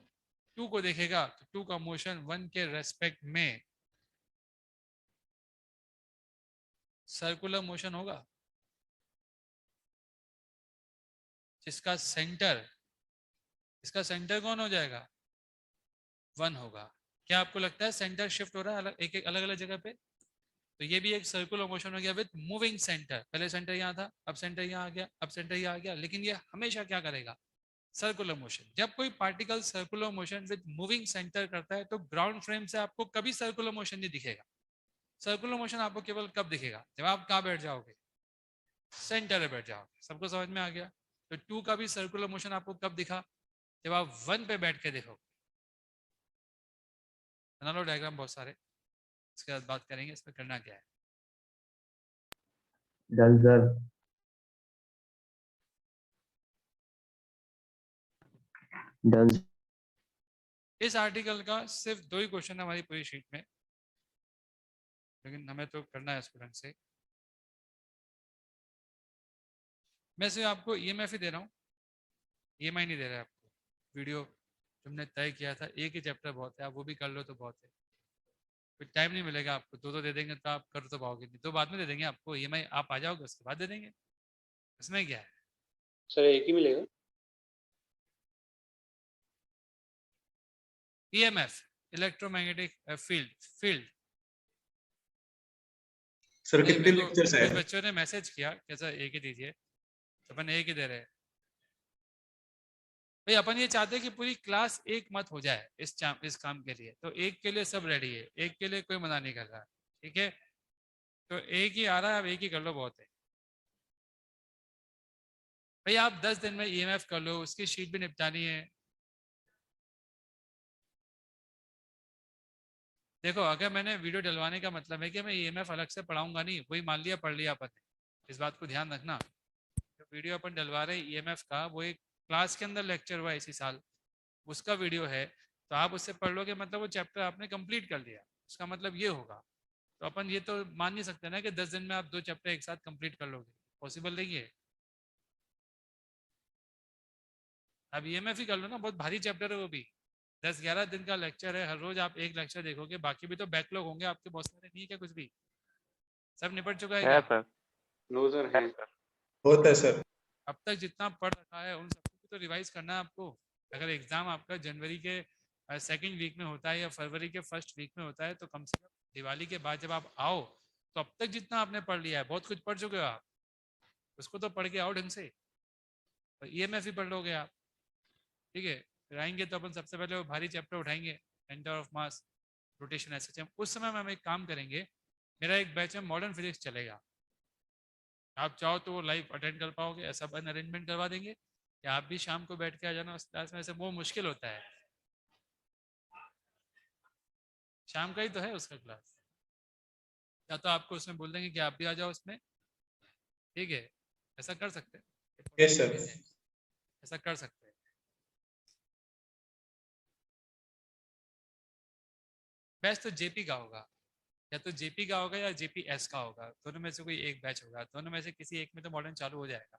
2 को देखेगा तो 2 का मोशन 1 के रेस्पेक्ट में सर्कुलर मोशन होगा, जिसका सेंटर, इसका सेंटर कौन हो जाएगा? 1 होगा। क्या आपको लगता है सेंटर शिफ्ट हो रहा है अलग, एक एक अलग अलग जगह पे? तो ये भी एक सर्कुलर मोशन हो गया विद मूविंग सेंटर। पहले सेंटर यहाँ था, अब सेंटर यहाँ आ गया, अब सेंटर यहाँ आ गया, लेकिन ये हमेशा क्या करेगा, सर्कुलर मोशन। जब कोई particle circular motion with moving centre करता है तो ग्राउंड फ्रेम से आपको कभी सर्कुलर मोशन नहीं दिखेगा। सर्कुलर मोशन आपको केवल कब दिखेगा, जब आप कहाँ बैठ जाओगे, सेंटर में बैठ जाओगे। सबको समझ में आ गया? तो 2 का भी सर्कुलर मोशन आपको कब दिखा, जब आप 1 पे बैठ के देखो। बना लो डायग्राम बहुत सारे, इसके बाद बात करेंगे इसमें करना क्या है। Done sir. डन। इस आर्टिकल का सिर्फ 2 ही क्वेश्चन है हमारी पूरी शीट में, लेकिन हमें तो करना है स्टूडेंट से। मैं सिर्फ आपको ईएमएफ ही दे रहा हूँ, ईएमआई नहीं दे रहा है आपको। वीडियो तुमने तय किया था, एक ही चैप्टर बहुत है, आप वो भी कर लो तो बहुत है। फिर टाइम नहीं मिलेगा आपको, 2 दे देंगे तो आप कर तो पाओगे नहीं, तो बाद में दे देंगे आपको ईएमआई, आप आ जाओगे उसके बाद दे देंगे, इसमें क्या है। सर एक ही मिलेगा? EMF, electromagnetic field. सर नहीं, कितने मेरे को लेक्चर्स है? कुछ बच्चों ने मैसेज किया कैसा एक ही दीजिए, तो अपन एक ही दे रहे हैं भाई। अपन ये चाहते हैं कि पूरी क्लास एक मत हो जाए इस काम के लिए, तो एक के लिए सब रेडी है, एक के लिए कोई मना नहीं कर रहा, ठीक है। तो एक ही आ रहा है, अब एक ही कर लो बहुत है भाई। आप 10 दिन में ईएमएफ कर लो, उसकी शीट भी निपटानी है। देखो अगर मैंने वीडियो डलवाने का मतलब है कि मैं ईएमएफ अलग से पढ़ाऊंगा नहीं, वही मान लिया पढ़ लिया अपन ने, इस बात को ध्यान रखना। जो वीडियो अपन डलवा रहे ईएमएफ का, वो एक क्लास के अंदर लेक्चर हुआ इसी साल, उसका वीडियो है, तो आप उससे पढ़ लोगे मतलब वो चैप्टर आपने कंप्लीट कर लिया, उसका मतलब ये होगा। तो अपन ये तो मान नहीं सकते ना कि 10 दिन में आप 2 चैप्टर एक साथ कंप्लीट कर लोगे, पॉसिबल नहीं है। अब ईएमएफ ही कर लो ना, बहुत भारी चैप्टर है वो भी, 10-11 दिन का लेक्चर है, हर रोज आप एक लेक्चर देखोगे, बाकी भी तो बैकलॉग होंगे आपके बहुत सारे, नहीं क्या कुछ भी, सब निपट चुका है है क्या? सर। नो सर है। होता है सर। अब तक जितना पढ़ रखा है उन सबको तो रिवाइज करना है आपको। अगर एग्जाम आपका जनवरी के सेकेंड वीक में होता है या फरवरी के फर्स्ट वीक में होता है तो कम से कम दिवाली के बाद जब आप आओ तो अब तक जितना आपने पढ़ लिया है, बहुत कुछ पढ़ चुके हो आप, उसको तो पढ़ के आओ ढंग से। और ईएमएफ ही पढ़ लोगे आप, ठीक है। फिर आएंगे तो अपन सबसे पहले वो भारी चैप्टर उठाएंगे, centre of mass, rotation SHM. उस समय में हम एक काम करेंगे, मेरा एक बैच में मॉडर्न फिजिक्स चलेगा, आप चाहो तो वो लाइव अटेंड कर पाओगे, ऐसा अपन अरेंजमेंट करवा देंगे कि आप भी शाम को बैठ के आ जाना उस क्लास में। ऐसे वो मुश्किल होता है, शाम का ही तो है उसका क्लास, या तो आपको उसमें बोल देंगे कि आप भी आ जाओ उसमें, ठीक है। ऐसा कर सकते हैं, यस सर। ऐसा कर सकते हैं। बैच तो जेपी का होगा, या तो जेपी का होगा या जेपीएस का होगा, दोनों में से कोई एक बैच होगा, दोनों में से किसी एक में तो मॉडर्न चालू हो जाएगा,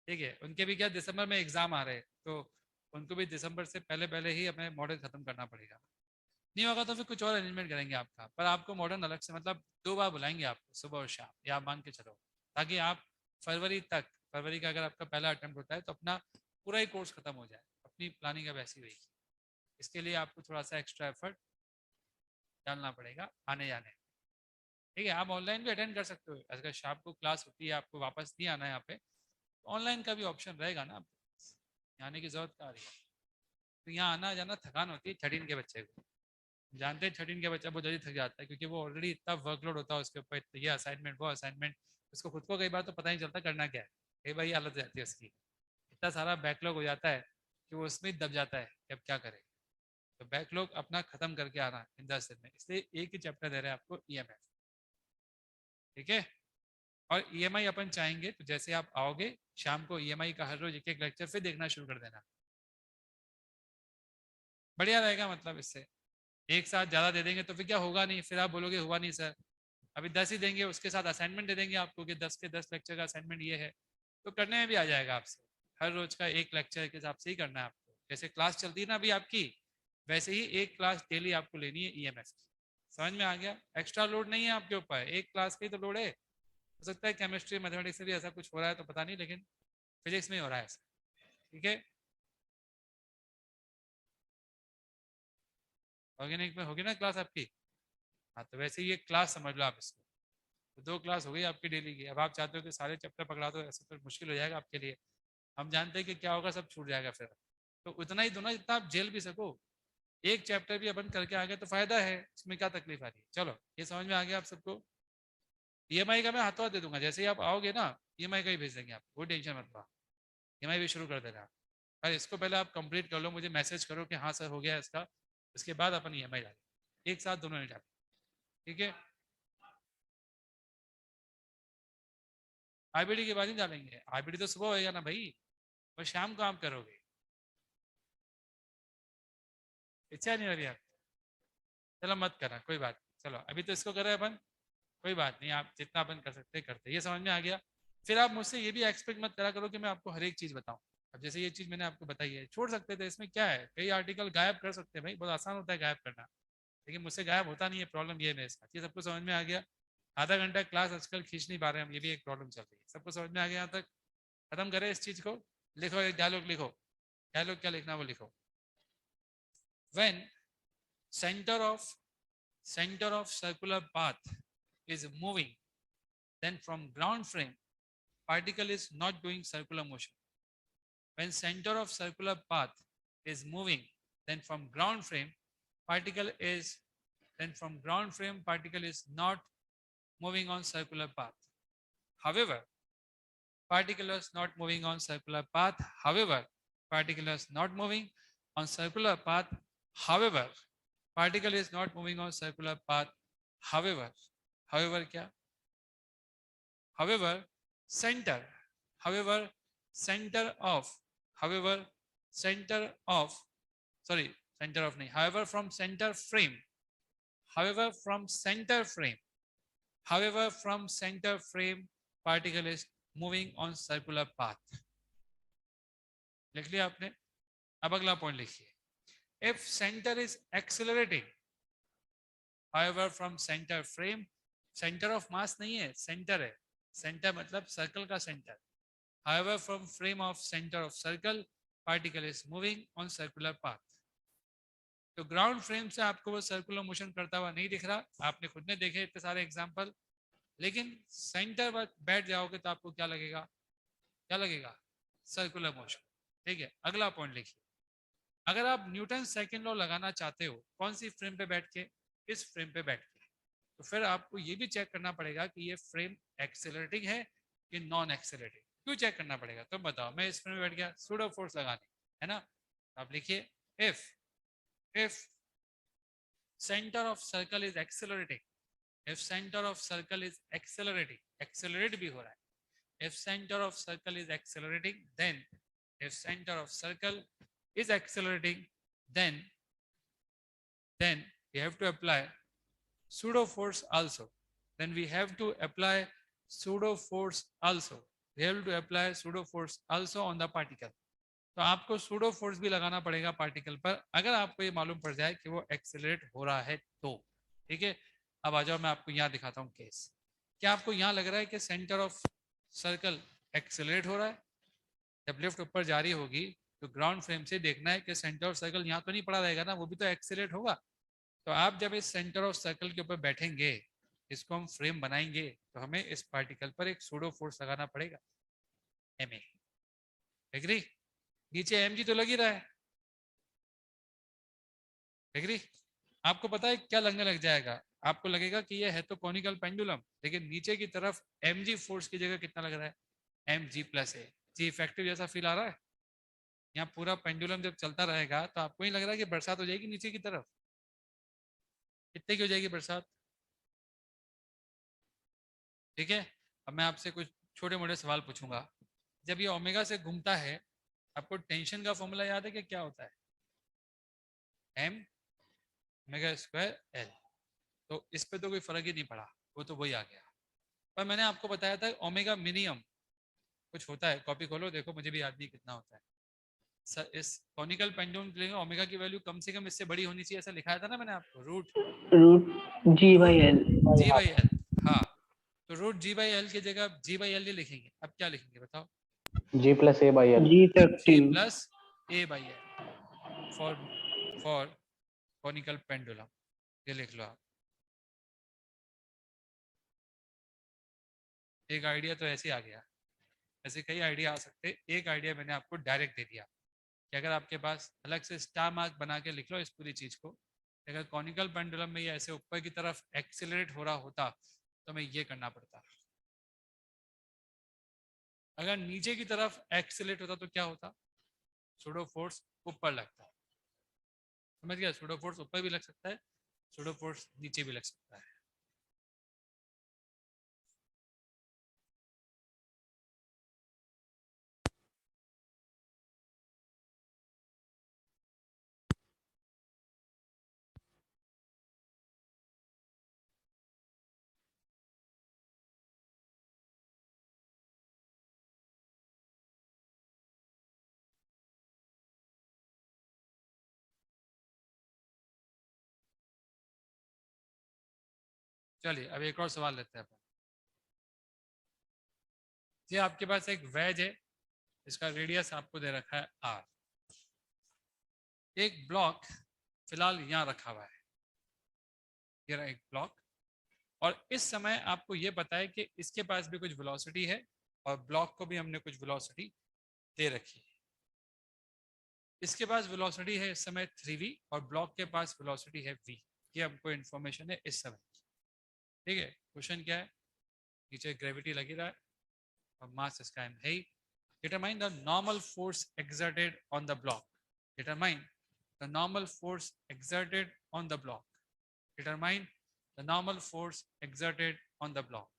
ठीक है। उनके भी क्या दिसंबर में एग्जाम आ रहे हैं, तो उनको भी दिसंबर से पहले पहले ही अपने मॉडल खत्म करना पड़ेगा। नहीं होगा तो फिर कुछ और अरेंजमेंट करेंगे आपका, पर आपको मॉडर्न अलग से, मतलब 2 बार बुलाएंगे आपको, सुबह और शाम, या आप मान के चलो, ताकि आप फरवरी तक, फरवरी का अगर आपका पहला अटेम्प्ट होता है तो अपना पूरा ही कोर्स खत्म हो जाए, अपनी प्लानिंग अब ऐसी हुई। इसके लिए आपको थोड़ा सा एक्स्ट्रा एफर्ट डालना पड़ेगा आने जाने, ठीक है। आप ऑनलाइन भी अटेंड कर सकते हो, अगर शाम को क्लास होती है आपको वापस नहीं आना है यहाँ पे, तो ऑनलाइन का भी ऑप्शन रहेगा ना, आने की जरूरत क्या रही है। तो यहाँ आना जाना थकान होती है 13 के बच्चे को, जानते हैं 13 के बच्चा बहुत जल्दी थक जाता है, क्योंकि वो ऑलरेडी इतना वर्कलोड होता है उसके ऊपर, ये असाइनमेंट वो असाइनमेंट, उसको खुद को कई बार तो पता नहीं चलता करना क्या है, कई बार ये हालत हो जाती है उसकी, इतना सारा बैकलॉग हो जाता है कि वो उसमें दब जाता है कि अब क्या करे। तो बैकलॉग अपना खत्म करके आना इन 10 दिन में, इसलिए एक ही चैप्टर दे रहे हैं आपको, ईएमएफ, ठीक है। और ईएमआई अपन चाहेंगे तो जैसे आप आओगे शाम को ईएमआई का हर रोज एक एक लेक्चर फिर देखना शुरू कर देना, बढ़िया रहेगा। मतलब इससे एक साथ ज़्यादा दे देंगे तो फिर क्या होगा नहीं, फिर आप बोलोगे हुआ नहीं सर। अभी 10 ही देंगे, उसके साथ असाइनमेंट दे देंगे आपको कि 10 के 10 लेक्चर का असाइनमेंट ये है, तो करने में भी आ जाएगा आपसे। हर रोज का एक लेक्चर के हिसाब से ही करना है आपको, जैसे क्लास चलती है ना अभी आपकी, वैसे ही एक क्लास डेली आपको लेनी है ईएमएफ। समझ में आ गया? एक्स्ट्रा लोड नहीं है आपके ऊपर, एक क्लास का ही तो लोड है। हो सकता है केमिस्ट्री मैथमेटिक्स में भी ऐसा कुछ हो रहा है तो पता नहीं, लेकिन फिजिक्स में ही हो रहा है ऐसा, ठीक है। ऑर्गेनिक में होगी ना क्लास आपकी, हाँ तो वैसे ही एक क्लास समझ लो आप इसको। तो 2 क्लास हो गई आपकी डेली की। अब आप चाहते हो कि सारे चैप्टर पकड़ा दो, ऐसे तो मुश्किल हो जाएगा आपके लिए। हम जानते हैं कि क्या होगा, सब छूट जाएगा फिर। तो उतना ही दो ना जितना आप झेल भी सको। एक चैप्टर भी अपन करके आ गए तो फायदा है, इसमें क्या तकलीफ आ रही है। चलो ये समझ में आ गया आप सबको। ईएमआई का मैं हाथों हाथ दे दूंगा, जैसे ही आप आओगे ना ईएमआई का ही भेज देंगे आपको, कोई टेंशन मत लो, ईएमआई भी शुरू कर देना। और इसको पहले आप कंप्लीट कर लो, मुझे मैसेज करो कि हाँ सर हो गया इसका, इसके बाद अपन ईएमआई डालेंगे, एक साथ दोनों नहीं डालेंगे, ठीक है। आईबीडी के बाद ही डालेंगे, आईबीडी तो सुबह होएगा ना भाई, और शाम को आप करोगे, इच्छा नहीं हो रही आप, चलो मत करना कोई बात नहीं। चलो अभी तो इसको कर रहे हैं अपन, कोई बात नहीं, आप जितना अपन कर सकते करते, ये समझ में आ गया। फिर आप मुझसे ये भी एक्सपेक्ट मत करा करो कि मैं आपको हर एक चीज बताऊं। अब जैसे ये चीज मैंने आपको बताई है, छोड़ सकते थे, इसमें क्या है, कई आर्टिकल गायब कर सकते हैं भाई, बहुत आसान होता है गायब करना, लेकिन मुझसे गायब होता नहीं है, प्रॉब्लम ये है मेरे साथ। ये सबको समझ में आ गया? आधा घंटा क्लास आजकल खींच नहीं पा रहे हम, ये भी एक प्रॉब्लम चल रही है। सबको समझ में आ गया यहाँ तक? खत्म करें इस चीज को, लिखो एक डायलॉग, लिखो डायलॉग, क्या लिखना वो लिखो। When center of circular path is moving, then from ground frame particle is not doing circular motion. When center of circular path is moving, then from ground frame particle is not moving on circular path. However, particle is not moving on circular path. However, particle is not moving on circular path. However, particle is not moving on circular path. However, क्या? However, center. However, center of. However, center of. Sorry, center of नहीं. However, from center frame. However, from center frame. However, from center frame, particle is moving on circular path. लिख लिया आपने? अब अगला point लिखिए. If center is accelerating, however from center frame, center of mass नहीं है, center है, centre मतलब सर्कल का centre. However, from frame of center of circle, particle is moving on circular path. तो ग्राउंड फ्रेम से आपको वो सर्कुलर मोशन करता हुआ नहीं दिख रहा, आपने खुद ने देखे इतने सारे एग्जांपल. लेकिन सेंटर पर बैठ जाओगे तो आपको क्या लगेगा, क्या लगेगा, सर्कुलर मोशन. ठीक है, अगला पॉइंट लिखिए. अगर आप न्यूटन सेकंड लॉ लगाना चाहते हो, कौन सी फ्रेम पे बैठ के, इस फ्रेम पे बैठ के, तो फिर आपको ये भी चेक करना पड़ेगा कि ये फ्रेम एक्सेलरेटिंग है कि नॉन एक्सेलरेटिंग. क्यों चेक करना पड़ेगा तो बताओ. मैं इस फ्रेम में बैठ गया, सूडो फोर्स लगाने है ना. आप लिखिए if center of circle is accelerating, if center of circle is accelerating, accelerate भी हो रहा है. If center of circle is accelerating, then if center of circle is accelerating, then we have to apply pseudo force also. Then we have to apply pseudo force also. We have to apply pseudo force also on the particle. तो आपको pseudo force भी लगाना पड़ेगा particle पर, अगर आपको ये मालूम पड़ जाए कि वो एक्सेलरेट हो रहा है तो. ठीक है, अब आ जाओ, मैं आपको यहाँ दिखाता हूँ केस. क्या आपको यहाँ लग रहा है कि सेंटर ऑफ सर्कल एक्सेलरेट हो रहा है? जब लिफ्ट ऊपर जा रही होगी तो ग्राउंड फ्रेम से देखना है कि सेंटर ऑफ सर्कल यहाँ तो नहीं पड़ा रहेगा ना, वो भी तो एक्सेलरेट होगा. तो आप जब इस सेंटर ऑफ सर्कल के ऊपर बैठेंगे, इसको हम फ्रेम बनाएंगे, तो हमें इस पार्टिकल पर एक सूडो फोर्स लगाना पड़ेगा, MA. एग्री? नीचे mg तो लग ही रहा है. एग्री? आपको पता है क्या लगने लग जाएगा, आपको लगेगा कि ये है तो कॉनिकल पेंडुलम, लेकिन नीचे की तरफ mg फोर्स की जगह कितना लग रहा है, mg प्लस a. जी इफेक्टिव जैसा फील आ रहा है. यहाँ पूरा पेंडुलम जब चलता रहेगा तो आपको ही लग रहा है कि बरसात हो जाएगी नीचे की तरफ. कितने की हो जाएगी बरसात? ठीक है, अब मैं आपसे कुछ छोटे मोटे सवाल पूछूंगा. जब ये ओमेगा से घूमता है, आपको टेंशन का फॉर्मूला याद है कि क्या होता है, m ओमेगा स्क्वायर l. तो इस पे तो कोई फर्क ही नहीं पड़ा, वो तो वही आ गया. पर मैंने आपको बताया था ओमेगा मिनिमम कुछ होता है, कॉपी खोलो देखो, मुझे भी याद नहीं कितना होता है. सर इस कॉनिकल पेंडुलम के लिए ओमेगा की वैल्यू कम से कम इससे बड़ी होनी चाहिए, ऐसा लिखाया था ना मैंने आपको, root G by L. G by L. हाँ, तो रूट जी बाई एल की जगह जी बाई एल नहीं लिखेंगे, अब क्या लिखेंगे बताओ? G plus A by L. G G effective. Plus A by L for conical pendulum. ये लिख लो आप. एक आइडिया तो ऐसे आ गया, ऐसे कई आइडिया आ सकते. एक आइडिया मैंने आपको डायरेक्ट दे दिया कि अगर आपके पास अलग से स्टार मार्क बना के लिख लो इस पूरी चीज को, अगर कॉनिकल पेंडुलम में ये ऐसे ऊपर की तरफ एक्सेलरेट हो रहा होता तो मैं ये करना पड़ता. अगर नीचे की तरफ एक्सेलरेट होता तो क्या होता, सूडो फोर्स ऊपर लगता है. समझ गया? सूडो फोर्स ऊपर भी लग सकता है, सूडो फोर्स नीचे भी लग सकता है. चलिए अब एक और सवाल लेते हैं अपन. जी आपके पास एक वेज है, इसका रेडियस आपको दे रखा है r. एक ब्लॉक फिलहाल यहाँ रखा हुआ है, ये रहा एक ब्लॉक, और इस समय आपको ये पता है कि इसके पास भी कुछ वेलोसिटी है और ब्लॉक को भी हमने कुछ वेलोसिटी दे रखी है. इसके पास वेलोसिटी है इस समय 3v और ब्लॉक के पास वेलोसिटी है v. ये हमको इन्फॉर्मेशन है इस समय. ठीक है, क्वेश्चन क्या है, नीचे ग्रेविटी लगी रहा है और मास इसका m है. Determine the normal force exerted on the block. Determine the normal force exerted on the block. Determine the normal force exerted on the block.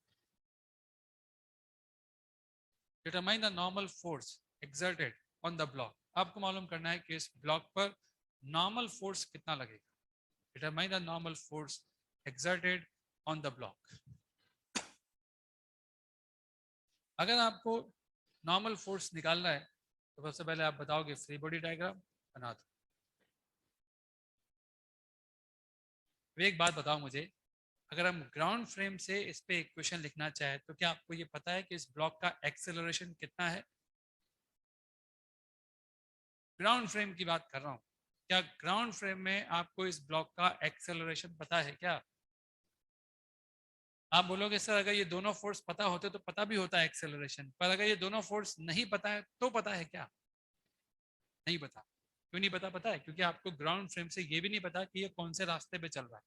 Determine the normal force exerted on the block. आपको मालूम करना है कि इस block पर normal force कितना लगेगा. Determine the normal force exerted on the block. अगर आपको नॉर्मल फोर्स निकालना है तो सबसे पहले आप बताओगे फ्री बॉडी डायग्राम बना दो. एक बात बताओ मुझे, अगर हम ग्राउंड फ्रेम से इस पे इक्वेशन लिखना चाहे तो क्या आपको ये पता है कि इस ब्लॉक का एक्सेलरेशन कितना है? ग्राउंड फ्रेम की बात कर रहा हूं। क्या ग्राउंड फ्रेम में आपको इस ब्लॉक का एक्सेलरेशन पता है क्या? आप बोलोगे सर अगर ये दोनों फोर्स पता होते तो पता भी होता है एक्सेलरेशन, पर अगर ये दोनों फोर्स नहीं पता है तो पता है क्या? नहीं पता। क्यों नहीं पता? पता है क्योंकि आपको ग्राउंड फ्रेम से ये भी नहीं पता कि ये कौन से रास्ते पे चल रहा है।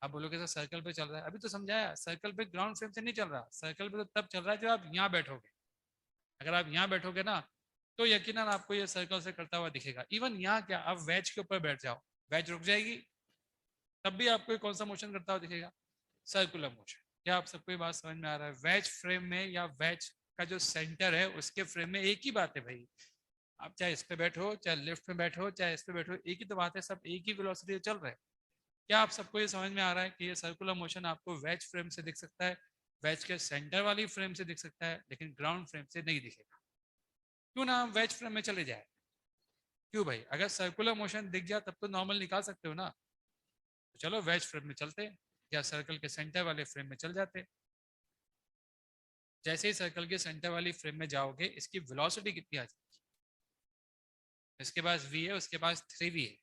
आप बोलोगे सर सर्कल पे चल रहा है, अभी तो समझाया, सर्कल पे ग्राउंड फ्रेम से नहीं चल रहा, सर्कल पे तो तब चल रहा है जब आप यहाँ बैठोगे। अगर आप यहाँ बैठोगे ना तो यकीनन आपको ये सर्कल से करता हुआ दिखेगा। इवन यहाँ क्या, आप वेज के ऊपर बैठ जाओ, वेज रुक जाएगी, तब भी आपको कौन सा मोशन करता हुआ दिखेगा? Circular motion. क्या आप सबको ये बात समझ में आ रहा है? वेज फ्रेम में या वेज का जो सेंटर है उसके फ्रेम में एक ही बात है भाई। आप चाहे इस पे बैठो, चाहे लेफ्ट में बैठो, चाहे इस पे बैठो, एक ही तो बात है, सब एक ही वेलोसिटी चल रहा है। क्या आप सबको ये समझ में आ रहा है कि ये सर्कुलर मोशन आपको वेज फ्रेम से दिख सकता है, वेज के सेंटर वाली फ्रेम से दिख सकता है, लेकिन ग्राउंड फ्रेम से नहीं दिखेगा? क्यों ना हम वेज फ्रेम में चले जाए? क्यों भाई? अगर सर्कुलर मोशन दिख गया तब तो नॉर्मल निकाल सकते हो ना, तो चलो वेज फ्रेम में चलते या सर्कल के सेंटर वाले फ्रेम में चल जाते। जैसे ही सर्कल के सेंटर वाली फ्रेम में जाओगे इसकी वेलोसिटी कितनी आ जाएगी? इसके पास v है, उसके पास 3v है,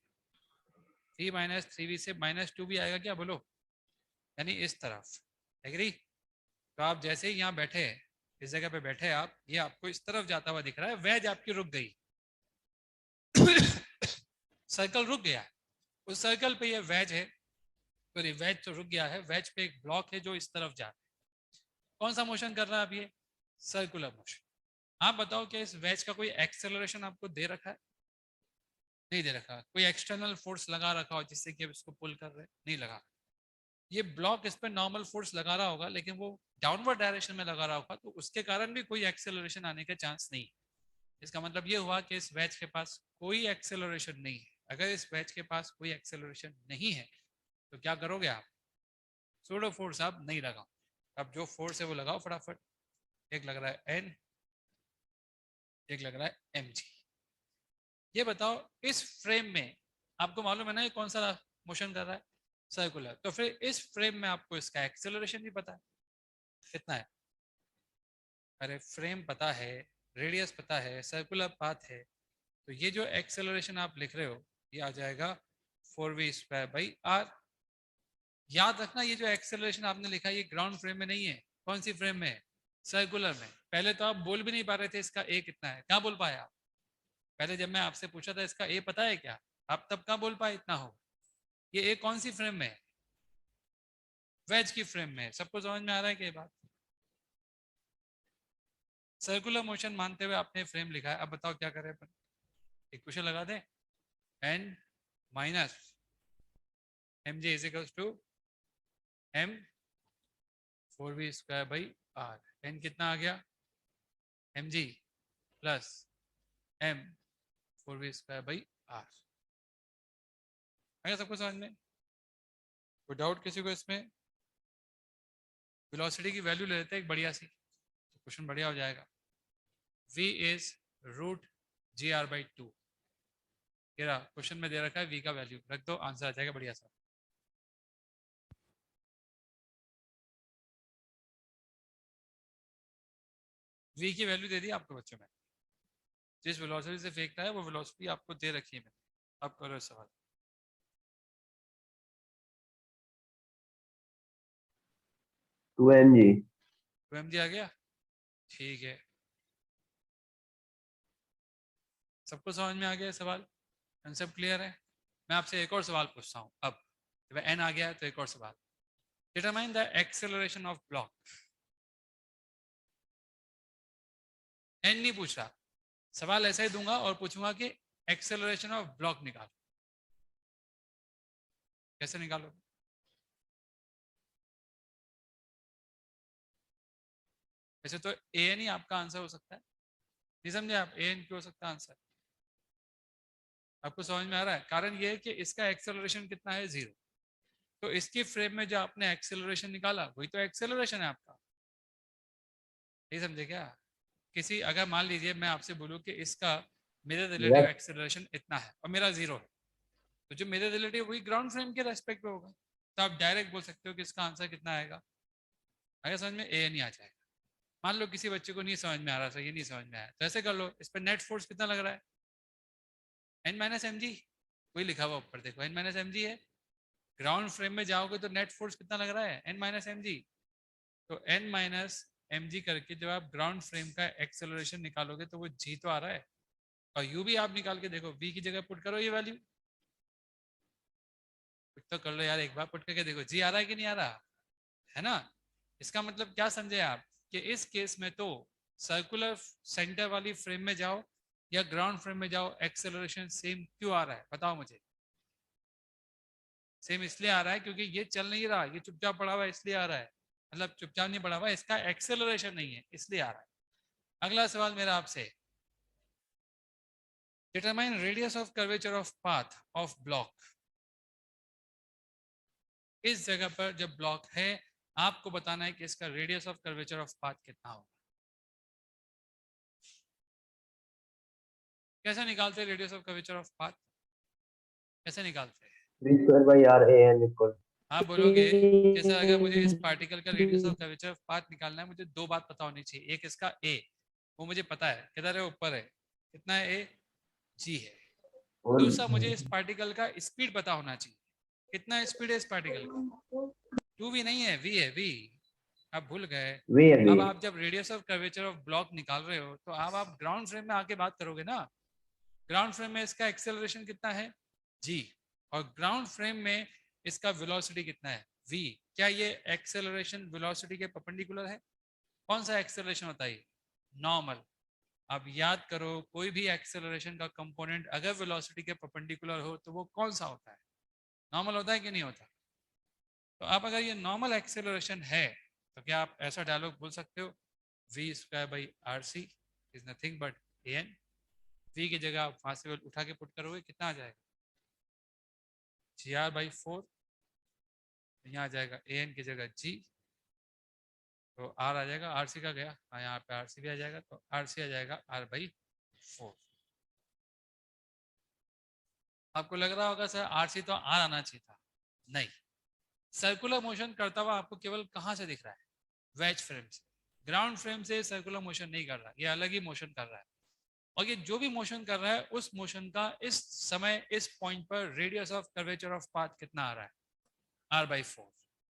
3 माइनस 3v से -2 भी आएगा क्या बोलो? यानी इस तरफ। एग्री? तो आप जैसे ही यहाँ बैठे, इस जगह पे बैठे आप, ये आपको इस तरफ जाता हुआ दिख रहा है, वेज आपकी रुक गई सर्कल रुक गया है, उस सर्कल पे ये वेज है, तो ये वेज तो रुक गया है, वेज पे एक ब्लॉक है जो इस तरफ जा रहा है। कौन सा मोशन कर रहा है अब ये? Circular motion. आप बताओ कि इस वेज का कोई एक्सेलरेशन आपको दे रखा है? नहीं दे रखा। कोई एक्सटर्नल फोर्स लगा रखा हो जिससे कि अब इसको पुल कर रहे? नहीं लगा। ये ब्लॉक इस पर नॉर्मल फोर्स लगा रहा होगा, लेकिन वो डाउनवर्ड डायरेक्शन में लगा रहा होगा, तो उसके कारण भी कोई एक्सेलरेशन आने का चांस नहीं है। इसका मतलब ये हुआ कि इस वेज के पास कोई एक्सेलरेशन नहीं है। अगर इस वेज के पास कोई एक्सेलरेशन नहीं है तो क्या करोगे आप? सूडो फोर्स आप नहीं लगाओ। अब जो फोर्स है वो लगाओ फटाफट। एक लग रहा है एन, एक लग रहा है एम जी। ये बताओ इस फ्रेम में आपको मालूम है ना ये कौन सा मोशन कर रहा है? सर्कुलर। तो फिर इस फ्रेम में आपको इसका एक्सेलरेशन भी पता है, कितना है? अरे फ्रेम पता है, रेडियस पता है, सर्कुलर पाथ है, तो ये जो एक्सेलरेशन आप लिख रहे हो ये आ जाएगा 4v²/r। याद रखना ये जो एक्सेलरेशन आपने लिखा है ये ग्राउंड फ्रेम में नहीं है। कौन सी फ्रेम में है? सर्कुलर में। पहले तो आप बोल भी नहीं पा रहे थे इसका ए कितना है, क्या बोल पाए आप? पहले जब मैं आपसे पूछा था इसका ए पता है क्या, आप तब क्या बोल पाए इतना हो? ये ए कौन सी फ्रेम में है? वेज की फ्रेम में है। सबको समझ में आ रहा है क्या बात? सर्कुलर मोशन मानते हुए आपने फ्रेम लिखा है। अब बताओ क्या करें अपन? इक्वेशन लगा दें, N minus M J is equals to M 4v²/r। N कितना आ गया? M G plus M 4v²/r। आया सबको समझ में? कोई डाउट किसी को इसमें? वेलोसिटी की वैल्यू ले लेते हैं एक बढ़िया सी, तो क्वेश्चन बढ़िया हो जाएगा। v is √gr/2। ये रहा क्वेश्चन में दे रखा है v का वैल्यू, रख दो, आंसर आ जाएगा बढ़िया सा। v की वैल्यू दे दी आपको बच्चों में, जिस वेलोसिटी से फेंकता है वो वेलोसिटी आपको दे रखी है मैंने। अब करो सवाल। To M ji. 2mg आ गया? ठीक है, सबको समझ में आ गया सवाल? कंसेप्ट क्लियर है? मैं आपसे एक और सवाल पूछता हूँ अब, जब n आ गया है तो एक और सवाल। Determine the acceleration of block. n नहीं पूछ रहा, सवाल ऐसा ही दूंगा और पूछूंगा कि एक्सेलरेशन ऑफ ब्लॉक निकालो। कैसे निकालो? वैसे तो an ही आपका आंसर हो सकता है, नहीं समझे आप? an क्यों हो सकता है आंसर? आपको समझ में आ रहा है? कारण ये है कि इसका एक्सेलरेशन कितना है? 0। तो इसकी फ्रेम में जो आपने एक्सेलरेशन निकाला वही तो एक्सेलरेशन है आपका। नहीं समझे क्या? किसी, अगर मान लीजिए मैं आपसे बोलूं कि इसका मेरे रिलेटिव एक्सेलरेशन इतना है और मेरा 0 है, तो जो मेरे रिलेटिव वही ग्राउंड फ्रेम के रेस्पेक्ट पे होगा। तो आप डायरेक्ट बोल सकते हो कि इसका आंसर कितना आएगा। अगर समझ में ए नहीं आ जाएगा, मान लो किसी बच्चे को नहीं समझ में आ रहा, ये नहीं समझ में आया, तो ऐसे कर लो, इस पर नेट फोर्स कितना लग रहा है, एन माइनस एम जी, वही लिखा हुआ ऊपर देखो, एन माइनस एम जी है। ग्राउंड फ्रेम में जाओगे तो नेट फोर्स कितना लग रहा है, एन माइनस एम जी। तो एन माइनस एम जी करके जब आप ग्राउंड फ्रेम का एक्सेलरेशन निकालोगे तो वो जी तो आ रहा है, और यू भी आप निकाल के देखो, वी की जगह पुट करो ये वैल्यू, पुट तो कर लो यार, एक बार पुट करके देखो जी आ रहा है कि नहीं आ रहा है ना। इसका मतलब क्या समझे आप, कि इस केस में तो सर्कुलर सेंटर वाली फ्रेम में जाओ या ग्राउंड फ्रेम में जाओ, एक्सेलरेशन सेम क्यों आ रहा है बताओ मुझे। सेम इसलिए आ रहा है क्योंकि ये चल नहीं रहा, ये चुपचाप पड़ा हुआ है इसलिए आ रहा है, मतलब चुपचाप नहीं पड़ा हुआ, इसका एक्सेलरेशन नहीं है इसलिए आ रहा है। अगला सवाल मेरा आपसे, determine radius of curvature of path of block. इस जगह पर जब ब्लॉक है आपको बताना है कि इसका radius of curvature of path कितना होगा। कैसे निकालते हैं radius of curvature of path, कैसे निकालते हैं। V square by R A N equal. आप बोलोगे जैसे अगर मुझे इस पार्टिकल का radius of curvature of path निकालना है, मुझे दो बात पता होनी चाहिए, एक इसका ए, वो मुझे पता है किधर है, ऊपर है, कितना है ए, जी है। और दूसरा मुझे इस पार्टिकल का स्पीड पता होना चाहिए, कितना स्पीड है इस पार्टिकल का, 2v नहीं है, v है, v। आप भूल गए। V है अब V. आप जब radius of curvature of block निकाल रहे हो तो अब आप ग्राउंड फ्रेम में आके बात करोगे ना, ग्राउंड फ्रेम में इसका एक्सेलरेशन कितना है, जी, और ग्राउंड फ्रेम में इसका वेलोसिटी कितना है, v। क्या ये एक्सेलरेशन वेलोसिटी के परपेंडिकुलर है, कौन सा एक्सेलरेशन होता है, नॉर्मल। अब याद करो कोई भी एक्सेलरेशन का कंपोनेंट अगर वेलोसिटी के परपेंडिकुलर हो तो वो कौन सा होता है, नॉर्मल होता है कि नहीं होता। तो आप अगर ये नॉर्मल एक्सेलरेशन है तो क्या आप ऐसा डायलॉग बोल सकते हो, V square by R C is nothing but A N. V की जगह आप वहां से उठा के पुट करोगे कितना आ जाएगा, जी आर बाई 4, यहाँ आ जाएगा ए एन की जगह जी, तो आर आ जाएगा, आर सी का गया, हाँ यहाँ पे आर सी भी आ जाएगा, तो आर सी आ जाएगा आर बाई 4। आपको लग रहा होगा सर आर सी तो आर आना चाहिए था, नहीं, सर्कुलर मोशन करता हुआ आपको केवल कहाँ से दिख रहा है, वेज फ्रेम से, ग्राउंड फ्रेम से सर्कुलर मोशन नहीं कर रहा, ये अलग ही मोशन कर रहा है। और ये जो भी मोशन कर रहा है उस मोशन का इस समय इस पॉइंट पर radius of curvature of path कितना आ रहा है, आर बाई 4।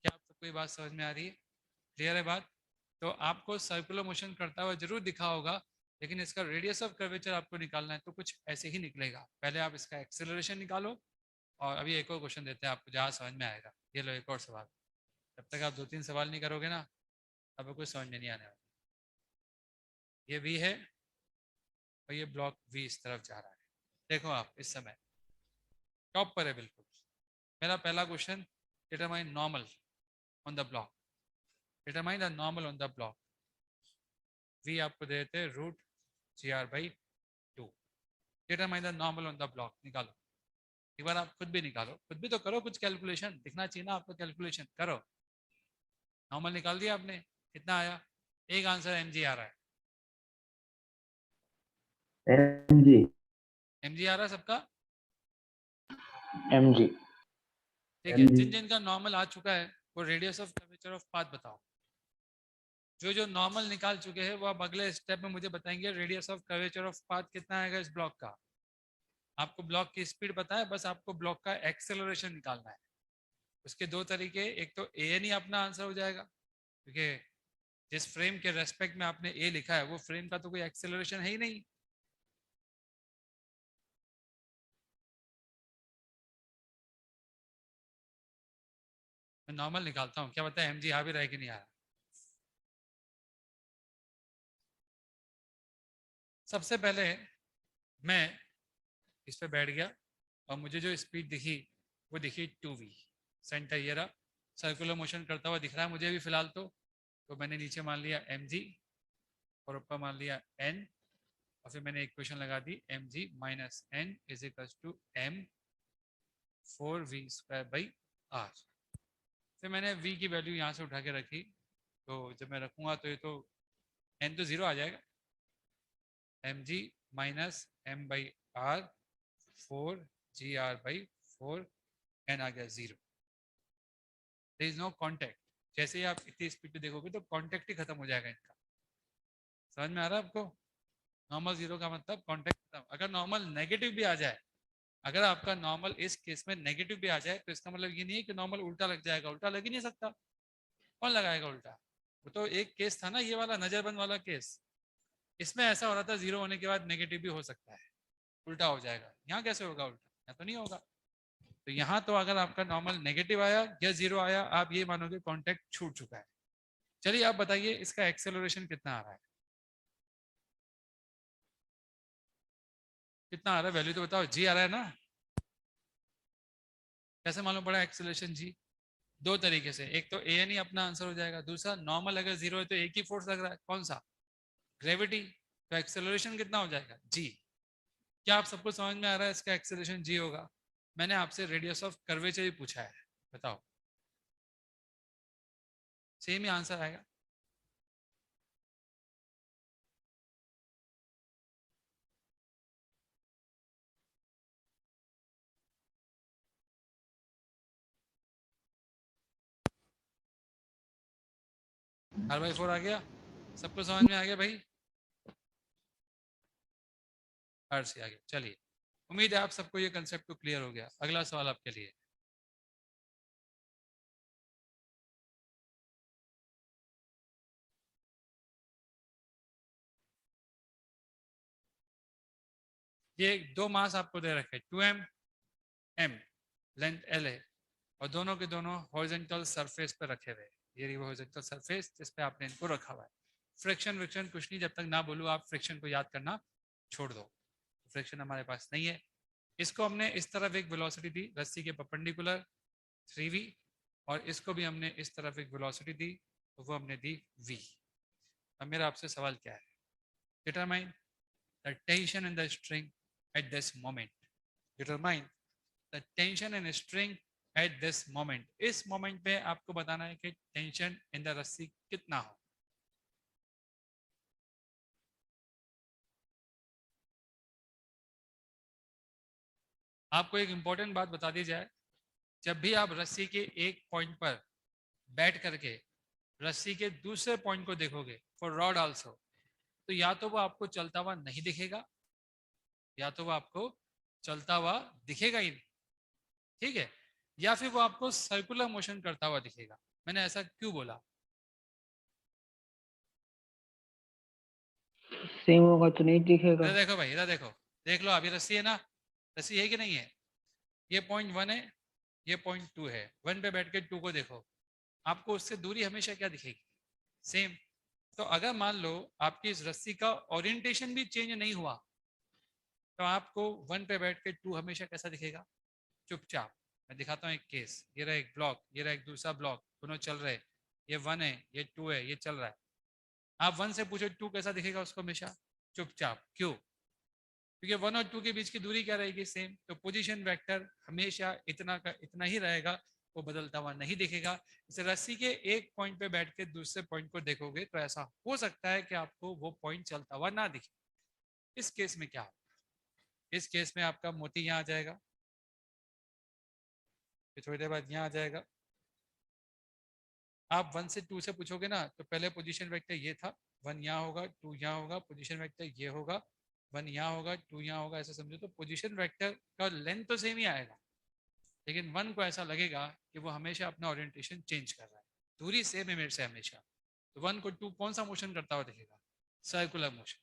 क्या आप सबको ये बात समझ में आ रही है, क्लियर है बात। तो आपको सर्कुलर मोशन करता हुआ जरूर दिखा होगा, लेकिन इसका रेडियस ऑफ कर्वेचर आपको निकालना है तो कुछ ऐसे ही निकलेगा। पहले आप इसका एक्सेलरेशन निकालो, और अभी एक और क्वेश्चन देते हैं आपको जहाँ समझ में आएगा। ये लो एक और सवाल, जब तक आप 2-3 सवाल नहीं करोगे ना तब कुछ समझ में नहीं आने वाला। ये वी है और ये ब्लॉक वी इस तरफ जा रहा है, देखो आप इस समय टॉप पर है बिल्कुल। मेरा पहला question, determine normal on the block, determine the normal on the block. V आपको दे देते root G R by 2, determine the normal on the block. निकालो एक बार, आप खुद भी निकालो, खुद भी तो करो, कुछ कैलकुलेशन दिखना चाहिए ना आपको, कैलकुलेशन करो। नॉर्मल निकाल दिया आपने, कितना आया, एक आंसर एम जी आ रहा है, M G. एम जी आ रहा है सबका, mg ठीक है। MG. जिन जिन का नॉर्मल आ चुका है वो radius of curvature of path बताओ। जो जो नॉर्मल निकाल चुके हैं वो अब अगले स्टेप में मुझे बताएंगे radius of curvature of path कितना आएगा इस ब्लॉक का। आपको ब्लॉक की स्पीड पता है, बस आपको ब्लॉक का एक्सेलरेशन निकालना है। उसके दो तरीके, एक तो ए एन ही अपना आंसर हो जाएगा, क्योंकि जिस फ्रेम के रेस्पेक्ट में आपने ए लिखा है वो फ्रेम का तो कोई एक्सेलरेशन है ही नहीं। मैं नॉर्मल निकालता हूँ, क्या पता है एम जी आ भी रहा है कि नहीं आ रहा। सबसे पहले मैं इस पे बैठ गया और मुझे जो स्पीड दिखी वो दिखी 2v, सेंटर ये रहा, सर्कुलर मोशन करता हुआ दिख रहा है मुझे भी फिलहाल तो मैंने नीचे मान लिया mg और ऊपर मान लिया n, और फिर मैंने इक्वेशन लगा दी mg minus n is equal to m 4v square by r। फिर मैंने v की वैल्यू यहाँ से उठा के रखी, तो जब मैं रखूँगा तो ये तो n तो 0 आ जाएगा, mg minus m by r 4 G R by 4, n आ गया 0। There is no contact. जैसे ही आप इतनी स्पीड पे देखोगे तो कांटेक्ट ही खत्म हो जाएगा इनका। समझ में आ रहा है आपको? नॉर्मल जीरो का मतलब कांटेक्ट खत्म। अगर नॉर्मल नेगेटिव भी आ जाए, अगर आपका नॉर्मल इस केस में नेगेटिव भी आ जाए तो इसका मतलब ये नहीं है कि नॉर्मल उल्टा लग जाएगा। उल्टा लग ही नहीं सकता, कौन लगाएगा उल्टा? वो तो एक केस था ना, ये वाला नजरबंद वाला केस, इसमें ऐसा हो रहा था जीरो होने के बाद नेगेटिव भी हो सकता है, उल्टा हो जाएगा। यहाँ कैसे होगा उल्टा? यहाँ तो नहीं होगा। तो यहाँ तो अगर आपका नॉर्मल नेगेटिव आया या जीरो आया, आप ये मानोगे कॉन्टेक्ट छूट चुका है। चलिए आप बताइए इसका एक्सेलरेशन कितना आ रहा है, कितना आ रहा है? वैल्यू तो बताओ। जी आ रहा है ना? कैसे मालूम पड़ा एक्सेलरेशन जी? दो तरीके से, एक तो ए एन ही अपना आंसर हो जाएगा, दूसरा नॉर्मल अगर जीरो है तो एक ही फोर्स लग रहा है, कौन सा? ग्रेविटी। तो एक्सेलरेशन कितना हो जाएगा? जी। क्या आप सबको समझ में आ रहा है इसका एक्सेलरेशन जी होगा? मैंने आपसे रेडियस ऑफ कर्वेचर ही पूछा है, बताओ। सेम ही आंसर आएगा। R/4 आ गया? सबको समझ में आ गया भाई? आर से आ गया। चलिए, उम्मीद है आप सबको ये कंसेप्ट तो क्लियर हो गया। अगला सवाल आपके लिए। ये दो मास आपको दे रखे, 2m m, लेंथ l है, और दोनों के दोनों हॉरिजॉन्टल सरफेस पे रखे हुए। ये रही हॉरिजॉन्टल सरफेस जिस पे आपने इनको रखा हुआ है। फ्रिक्शन विक्शन कुछ नहीं, जब तक ना बोलूँ आप फ्रिक्शन को याद करना छोड़ दो। फ्रिक्शन हमारे पास नहीं है। इसको हमने इस तरफ एक वेलोसिटी दी रस्सी के परपेंडिकुलर 3v, और इसको भी हमने इस तरफ एक वेलोसिटी दी, तो वो हमने दी v। अब मेरा आपसे सवाल क्या है? Determine the tension in the string at this moment. Determine the tension in string at this moment. इस मोमेंट पे आपको बताना है कि टेंशन इन द रस्सी कितना हो। आपको एक इंपॉर्टेंट बात बता दी जाए, जब भी आप रस्सी के एक पॉइंट पर बैठ करके रस्सी के दूसरे पॉइंट को देखोगे, फॉर रॉड आल्सो, तो या तो वो आपको चलता हुआ नहीं दिखेगा, या तो वो आपको चलता हुआ दिखेगा ही नहीं, ठीक है, या फिर वो आपको सर्कुलर मोशन करता हुआ दिखेगा। मैंने ऐसा क्यों बोला? सेम होगा तो नहीं दिखेगा। इधर देखो भाई, इधर देखो, देख लो अभी रस्सी है ना, रस्सी है कि नहीं है? ये पॉइंट 1 है, ये पॉइंट 2 है। 1 पे बैठ के 2 को देखो, आपको उससे दूरी हमेशा क्या दिखेगी? सेम। तो अगर मान लो आपकी इस रस्सी का ओरिएंटेशन भी चेंज नहीं हुआ, तो आपको 1 पे बैठ के 2 हमेशा कैसा दिखेगा? चुपचाप। मैं दिखाता हूँ एक केस। ये रहा एक ब्लॉक, ये रहा एक दूसरा ब्लॉक, दोनों चल रहे। ये 1 है, ये 2 है, ये चल रहा है। आप 1 से पूछो 2 कैसा दिखेगा उसको? हमेशा चुपचाप। क्यों? क्योंकि 1 और 2 के बीच की दूरी क्या रहेगी? सेम। तो पोजीशन वेक्टर हमेशा इतना का इतना ही रहेगा, वो बदलता हुआ नहीं दिखेगा। इस रस्सी के एक पॉइंट पे बैठ के दूसरे पॉइंट को देखोगे तो ऐसा हो सकता है कि आपको वो पॉइंट चलता हुआ ना दिखे। इस केस में क्या? इस केस में आपका मोती यहाँ आ जाएगा, फिर थोड़ी देर बाद यहाँ आ जाएगा। आप 1 से 2 से पूछोगे ना, तो पहले पोजीशन वेक्टर ये था, 1 यहाँ होगा, 2 यहाँ होगा, पोजीशन वेक्टर ये होगा, 1 यहाँ होगा, 2 यहाँ होगा, ऐसा समझो। तो पोजीशन वेक्टर का लेंथ तो सेम ही आएगा, लेकिन 1 को ऐसा लगेगा कि वो हमेशा अपना ओरिएंटेशन चेंज कर रहा है। दूरी सेम है मेरे से हमेशा। तो 1 को 2 कौन सा मोशन करता हुआ दिखेगा? Circular motion.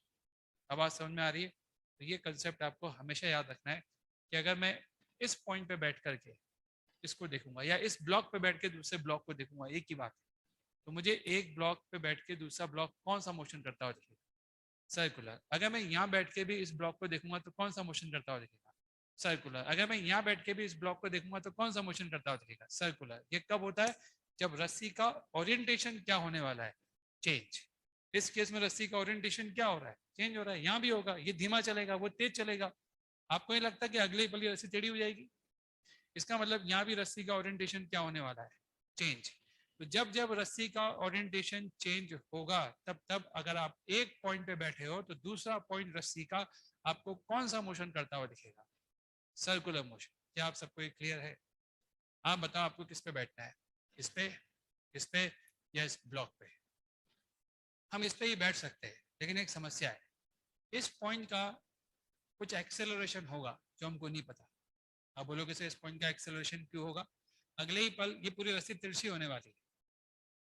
अब बात समझ में आ रही है? तो ये कंसेप्ट आपको हमेशा याद रखना है कि अगर मैं इस पॉइंट पे बैठ करके इसको देखूंगा, या इस ब्लॉक पे बैठ के दूसरे ब्लॉक को देखूंगा, एक ही बात है, तो मुझे एक ब्लॉक पे बैठ के दूसरा ब्लॉक कौन सा मोशन करता हुआ दिखेगा? सर्कुलर। अगर मैं यहाँ बैठ के भी इस ब्लॉक को देखूंगा तो कौन सा मोशन करता हुआ दिखेगा? सर्कुलर। अगर मैं यहाँ बैठ के भी इस ब्लॉक को देखूंगा तो कौन सा मोशन करता हुआ दिखेगा? सर्कुलर। ये कब होता है? जब रस्सी का ओरिएंटेशन क्या होने वाला है? चेंज। इस केस में रस्सी का ओरिएंटेशन क्या हो रहा है? चेंज हो रहा है। यहाँ भी होगा, ये धीमा चलेगा, वो तेज चलेगा। आपको ये लगता है कि अगली पली रस्सी टेढ़ी हो जाएगी? इसका मतलब यहाँ भी रस्सी का ओरिएंटेशन क्या होने वाला है? चेंज। तो जब जब रस्सी का ओरिएंटेशन चेंज होगा, तब तब अगर आप एक पॉइंट पे बैठे हो तो दूसरा पॉइंट रस्सी का आपको कौन सा मोशन करता हुआ दिखेगा? Circular motion. क्या आप सबको ये क्लियर है? आप बताओ आपको किस पे बैठना है? इस पे या इस ब्लॉक पे, हम इस पे ही बैठ सकते हैं। लेकिन एक समस्या है, इस पॉइंट का कुछ एक्सेलरेशन होगा जो हमको नहीं पता। आप बोलोगे सर इस पॉइंट का एक्सेलरेशन क्यों होगा? अगले ही पल ये पूरी रस्सी तिरछी होने वाली है,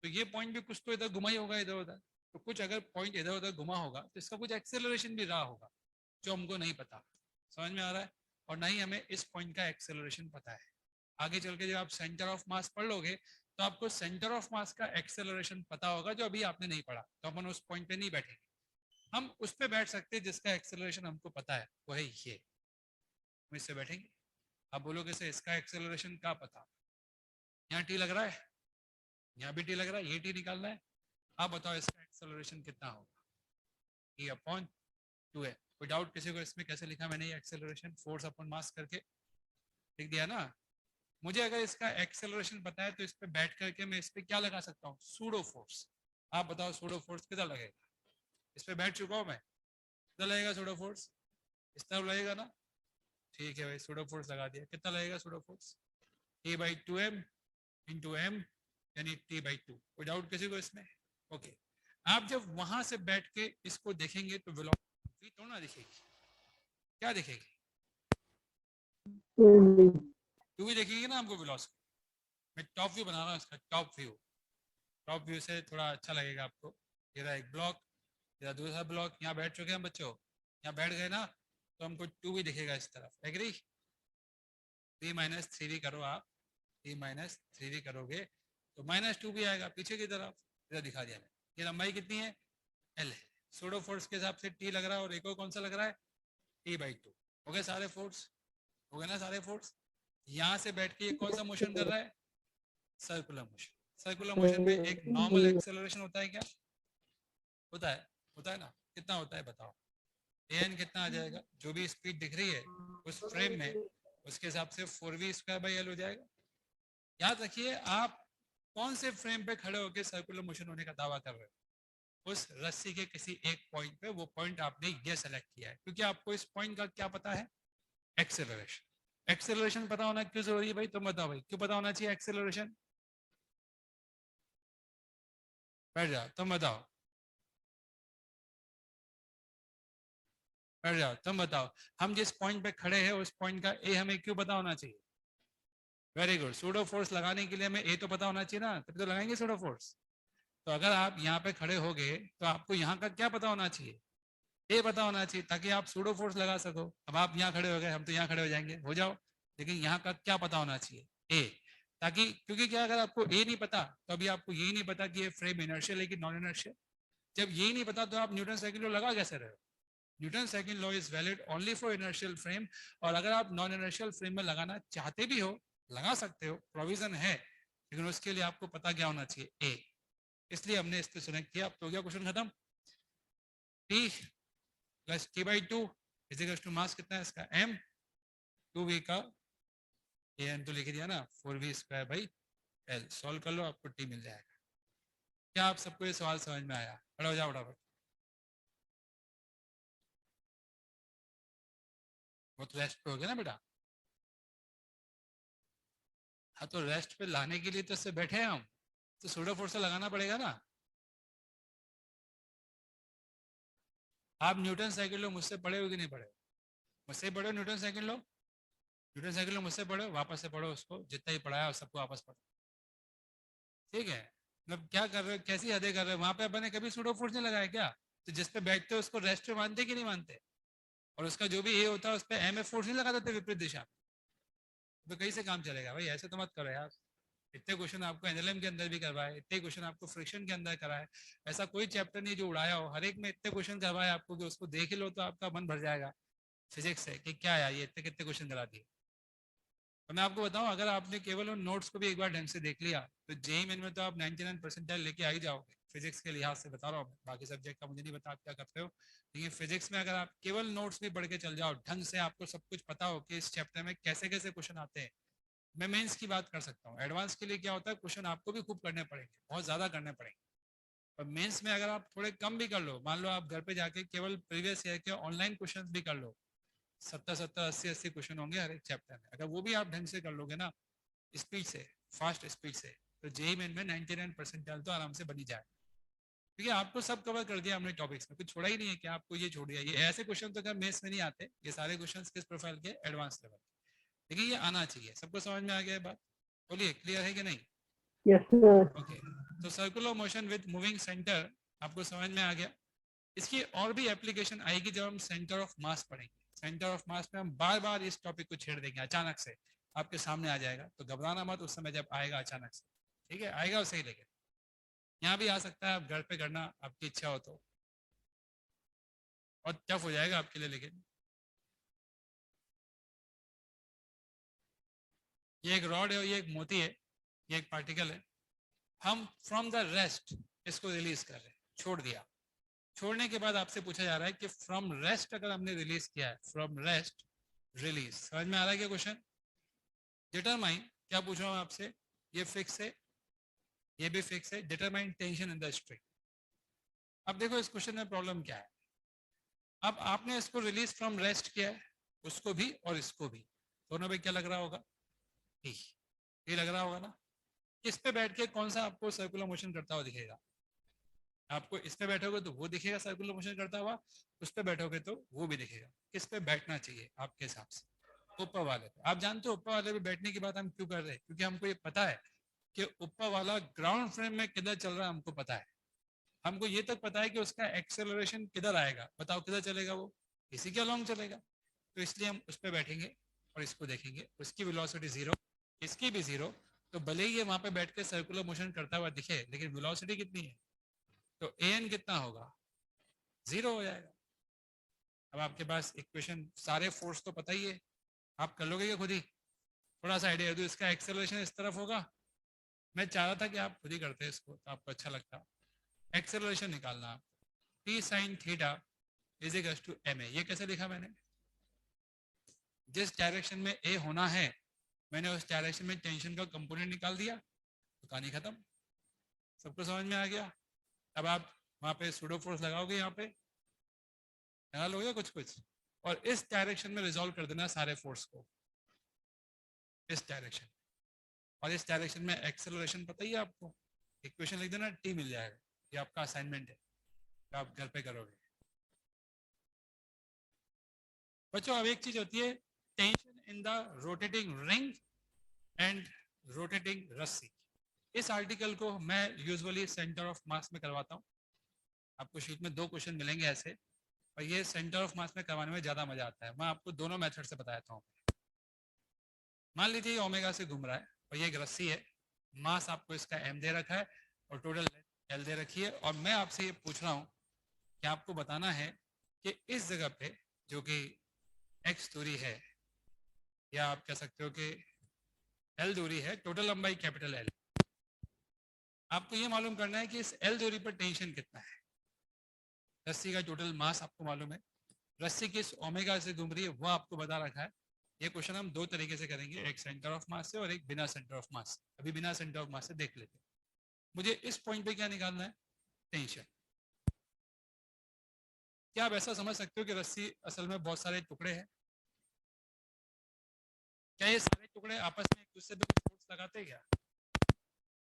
तो ये पॉइंट भी कुछ तो इधर घुमा ही होगा, इधर उधर। तो कुछ अगर पॉइंट इधर उधर घुमा होगा तो इसका कुछ एक्सेलरेशन भी रहा होगा जो हमको नहीं पता। समझ में आ रहा है? और ना ही हमें इस पॉइंट का एक्सेलरेशन पता है। आगे चल के जब आप सेंटर ऑफ मास पढ़ लोगे तो आपको सेंटर ऑफ मास का एक्सेलरेशन पता होगा, जो अभी आपने नहीं पढ़ा। तो अपन उस पॉइंट पे नहीं बैठेंगे, हम उस पे बैठ सकते हैं जिसका एक्सेलरेशन हमको पता है, वो है ये। हम इससे बैठेंगे। आप बोलोगे सर इसका एक्सेलरेशन क्या पता? यहाँ टी लग रहा है, यहाँ भी टी लग रहा है, ये टी निकालना है। आप बताओ इसका एक्सेलरेशन कितना होगा? E upon 2m। कोई डाउट किसी को इसमें? कैसे लिखा मैंने ये एक्सेलरेशन? फोर्स अपॉन मास करके लिख दिया ना। मुझे अगर इसका एक्सेलरेशन पता है तो इस पे बैठ करके मैं इस पे क्या लगा सकता हूँ? Pseudo force. आप बताओ सूडो फोर्स कितना लगेगा? इस पे बैठ चुका हूँ मैं, कितना लगेगा सूडो फोर्स? इस तरफ लगेगा ना? ठीक है भाई, सूडो फोर्स लगा दिया। कितना लगेगा pseudo force? A/2m into m यानी T/2। कोई डाउट किसी को इसमें? ओके। आप जब वहां से बैठ के इसको देखेंगे तो वेलोसिटी तो ना दिखेगी, क्या दिखेगी? टू भी देखेगी ना हमको वेलोसिटी। मैं टॉप व्यू बना रहा हूँ इसका, टॉप व्यू। टॉप व्यू से थोड़ा अच्छा लगेगा आपको। ये रहा एक ब्लॉक, ये दूसरा ब्लॉक। यहाँ बैठ चुके हैं बच्चों, यहाँ बैठ गए ना, तो हमको टू भी दिखेगा इस तरफ। एग्री? 3 - 3 करो आप, 3 - 3 करोगे तो -2 भी आएगा पीछे की तरफ। इधर दिखा दिया मैंने। ये लंबाई कितनी है? L है। सूडो फोर्स के हिसाब से T लग रहा है, और एक और कौन सा लग रहा है? T/2। हो गए सारे फोर्स? हो गए ना सारे फोर्स? यहाँ से बैठ के ये कौन सा मोशन कर रहा है? Circular motion. सर्कुलर मोशन में एक नॉर्मल एक्सेलरेशन होता है क्या? होता है, होता है ना। कितना होता है बताओ? an कितना आ जाएगा? जो भी स्पीड दिख रही है उस फ्रेम में, उसके हिसाब से 4v²/L हो जाएगा। याद रखिए, आप कौन से फ्रेम पे खड़े होकर सर्कुलर मोशन होने का दावा कर रहे हो? उस रस्सी के किसी एक पॉइंट पे। वो पॉइंट आपने ये सेलेक्ट किया है क्योंकि आपको इस पॉइंट का क्या पता है? एक्सेलरेशन। एक्सेलरेशन पता होना क्यों जरूरी है भाई? तुम बताओ भाई, क्यों पता होना चाहिए एक्सेलरेशन? बैठ जाओ, तुम बताओ। बैठ जाओ, तुम बताओ। हम जिस पॉइंट पे खड़े हैं उस पॉइंट का ए हमें क्यों पता होना चाहिए? Very good. सूडो फोर्स लगाने के लिए हमें ए तो पता होना चाहिए ना, तभी तो लगाएंगे सूडो फोर्स। तो अगर आप यहाँ पे खड़े हो गए तो आपको यहाँ का क्या पता होना चाहिए? ए पता होना चाहिए, ताकि आप सूडो फोर्स लगा सको। अब आप यहाँ खड़े हो गए, हम तो यहाँ खड़े हो जाएंगे, हो जाओ। लेकिन यहाँ का क्या पता होना चाहिए? ए। ताकि, क्योंकि क्या, अगर आपको ए नहीं पता तो अभी आपको यही नहीं पता कि ये फ्रेम इनर्शियल है कि नॉन इनर्शियल। जब यही नहीं पता तो आप न्यूटन सेकंड लॉ लगा कैसे रहे हो? Newton second law is valid only for inertial frame. और अगर आप नॉन इनर्शियल फ्रेम में लगाना चाहते भी हो, लगा सकते हो, प्रोविजन है। लेकिन उसके लिए आपको पता क्या होना चाहिए? ए। इसलिए हमने इस पे सिलेक्ट किया। अब तो हो गया क्वेश्चन खत्म। T plus T/2 is equal to mass कितना है इसका? m। 2v का an तो लिख दिया ना, 4v²/L। सॉल्व कर लो, आपको T मिल जाएगा। क्या आप सबको ये सवाल समझ में आया? खड़ा हो जाओ फटाफट। वो तो रेस्ट पे हो गया ना बेटा। हाँ, तो रेस्ट पे लाने के लिए तो इससे बैठे हैं हम, तो सूडो फोर्स लगाना पड़ेगा ना। आप न्यूटन सेकंड लॉ मुझसे पढ़े हो कि नहीं पढ़े? मुझसे पढ़ो Newton second law. Newton second law मुझसे पढ़ो, वापस से पढ़ो उसको, जितना ही पढ़ाया सबको वापस पढ़ो। ठीक है? मतलब क्या कर रहे हो, कैसी हदें कर रहे हो? वहां पे अपन ने कभी सूडो फोर्स नहीं लगाया क्या? तो जिस पे बैठते हो उसको रेस्ट पे मानते कि नहीं मानते? और उसका जो भी ए होता है उस पर एम एफ फोर्स नहीं लगा देते विपरीत दिशा में? तो कहीं से काम चलेगा भाई? ऐसे तो मत करो यार। इतने क्वेश्चन आपको एनएलएम के अंदर भी करवाए, इतने क्वेश्चन आपको फ्रिक्शन के अंदर कराए। ऐसा कोई चैप्टर नहीं जो उड़ाया हो, हर एक में इतने क्वेश्चन करवाए आपको कि उसको देख लो तो आपका मन भर जाएगा फिजिक्स से कि क्या यार ये इतने कितने क्वेश्चन करा दिए। तो मैं आपको बताऊं, अगर आपने केवल उन नोट्स को भी एक बार ढंग से देख लिया तो जेईई मेन में तो आप 99% लेके आ ही जाओगे। फिजिक्स के लिहाज से बता रहा हूँ, बाकी सब्जेक्ट का मुझे नहीं पता आप क्या करते हो, लेकिन फिजिक्स में अगर आप केवल नोट्स भी पढ़ के चल जाओ ढंग से, आपको सब कुछ पता हो कि इस चैप्टर में कैसे कैसे क्वेश्चन आते हैं। मैं मेंस की बात कर सकता हूँ, एडवांस के लिए क्या होता है, क्वेश्चन आपको भी खूब करने पड़ेंगे, बहुत ज्यादा करने पड़ेंगे। और मेंस में अगर आप थोड़े कम भी कर लो, मान लो आप घर पे जाके केवल प्रीवियस ईयर के ऑनलाइन क्वेश्चन भी कर लो, 70-80 क्वेश्चन होंगे हर एक चैप्टर में। अगर वो भी आप ढंग से कर लोगे ना, स्पीड से, फास्ट स्पीड से, तो जेई मेन में 99 परसेंटाइल तो आराम से बनी जाए, क्योंकि आपको सब कवर कर दिया हमने टॉपिक्स में, कुछ छोड़ा ही नहीं है कि आपको ये छोड़ दिया। ये ऐसे क्वेश्चन तो अगर मेंस में नहीं आते, ये सारे क्वेश्चन किस प्रोफाइल के, एडवांस लेवल, लेकिन ये आना चाहिए। सबको समझ में आ गया बात? बोलिए, क्लियर है कि नहीं? Yes sir. ओके, तो circular motion with moving centre आपको समझ में आ गया। इसकी और भी एप्लीकेशन आएगी जब हम सेंटर ऑफ मास पढ़ेंगे। सेंटर ऑफ मास में हम बार बार इस टॉपिक को छेड़ देंगे, अचानक से आपके सामने आ जाएगा, तो घबराना मत उस समय जब आएगा अचानक से, ठीक है? आएगा और सही लेके, यहाँ भी आ सकता है, आप घर पे करना आपकी इच्छा हो तो, और टफ हो जाएगा आपके लिए, लेकिन ये एक रॉड है और ये एक मोती है, ये एक पार्टिकल है। हम फ्रॉम द रेस्ट इसको रिलीज कर रहे हैं, छोड़ दिया। छोड़ने के बाद आपसे पूछा जा रहा है कि फ्रॉम रेस्ट अगर हमने रिलीज किया है, फ्रॉम रेस्ट रिलीज, समझ में आ रहा है क्या क्वेश्चन? डिटरमाइन, क्या पूछ रहा हूं आपसे, ये फिक्स है, ये भी फिक्स है, determine tension in the string. अब देखो इस क्वेश्चन में प्रॉब्लम क्या है। अब आपने इसको रिलीज फ्रॉम रेस्ट किया है, उसको भी और इसको भी, दोनों पे क्या लग रहा होगा? ये लग रहा होगा ना। किस पे बैठ के कौन सा आपको सर्कुलर मोशन करता हुआ दिखेगा? आपको इस पे बैठोगे तो वो दिखेगा सर्कुलर मोशन करता हुआ, उस पे बैठोगे तो वो भी दिखेगा। किस पे बैठना चाहिए आपके हिसाब से? ऊपर वाले पे। आप जानते हो ऊपर वाले पे बैठने की बात हम क्यों कर रहे हैं? क्योंकि हमको ये पता है कि ऊपर वाला ग्राउंड फ्रेम में किधर चल रहा है, हमको पता है। हमको ये तक पता है कि उसका एक्सेलरेशन किधर आएगा। बताओ किधर चलेगा? वो इसी के अलोंग चलेगा। तो इसलिए हम उस पर बैठेंगे और इसको देखेंगे, उसकी वेलोसिटी जीरो, इसकी भी जीरो, तो भले ही ये वहां पे बैठ के सर्कुलर मोशन करता हुआ दिखे, लेकिन वेलोसिटी कितनी है? तो an कितना होगा? जीरो हो जाएगा। अब आपके पास इक्वेशन, सारे फोर्स तो पता ही है, आप कर लोगे क्या खुद ही? थोड़ा सा आइडिया दो, इसका एक्सेलरेशन इस तरफ होगा। मैं चाह रहा था कि आप खुद ही करते इसको तो आपको अच्छा लगता। एक्सेलरेशन निकालना आप, T sine theta is equal to M A. ये कैसे लिखा मैंने? जिस डायरेक्शन में ए होना है, मैंने उस डायरेक्शन में टेंशन का कंपोनेंट निकाल दिया, तो कहानी खत्म। सबको समझ में आ गया? अब आप वहां पे सूडो फोर्स लगाओगे, यहाँ पे लगा लोगे कुछ कुछ, और इस डायरेक्शन में रिजॉल्व कर देना सारे फोर्स को, इस डायरेक्शन। और इस डायरेक्शन में एक्सेलरेशन पता ही है आपको, इक्वेशन लिख देना, टी मिल जाएगा। ये आपका असाइनमेंट है, तो आप घर पे करोगे। बच्चों अब एक चीज होती है, tension in the rotating ring and rotating रस्सी। इस आर्टिकल को मैं यूजुअली सेंटर ऑफ मास में करवाता हूँ। आपको शीट में 2 क्वेश्चन मिलेंगे ऐसे, और ये सेंटर ऑफ मास में करवाने में ज्यादा मजा आता है। मैं आपको दोनों मेथड से बताता हूँ। मान लीजिए ओमेगा से घूम रहा है और ये एक रस्सी है, मास आपको इसका m दे रखा है और टोटल l दे रखी है, और मैं आपसे ये पूछ रहा हूँ कि आपको बताना है कि इस जगह पे जो कि x दूरी है, या आप कह सकते हो कि l दूरी है, टोटल लंबाई कैपिटल L, आपको ये मालूम करना है कि इस l दूरी पर टेंशन कितना है। रस्सी का टोटल मास आपको मालूम है, रस्सी किस ओमेगा से घूम रही है वो आपको बता रखा है। ये क्वेश्चन हम 2 तरीके से करेंगे, एक सेंटर ऑफ मास से और एक बिना सेंटर ऑफ मास। अभी बिना सेंटर ऑफ मास से देख लेते हैं। मुझे इस पॉइंट पे क्या निकालना है? टेंशन। क्या आप ऐसा समझ सकते हो कि रस्सी असल में बहुत सारे टुकड़े हैं? क्या ये सारे टुकड़े आपस में एक दूसरे पे फोर्स लगाते हैं? क्या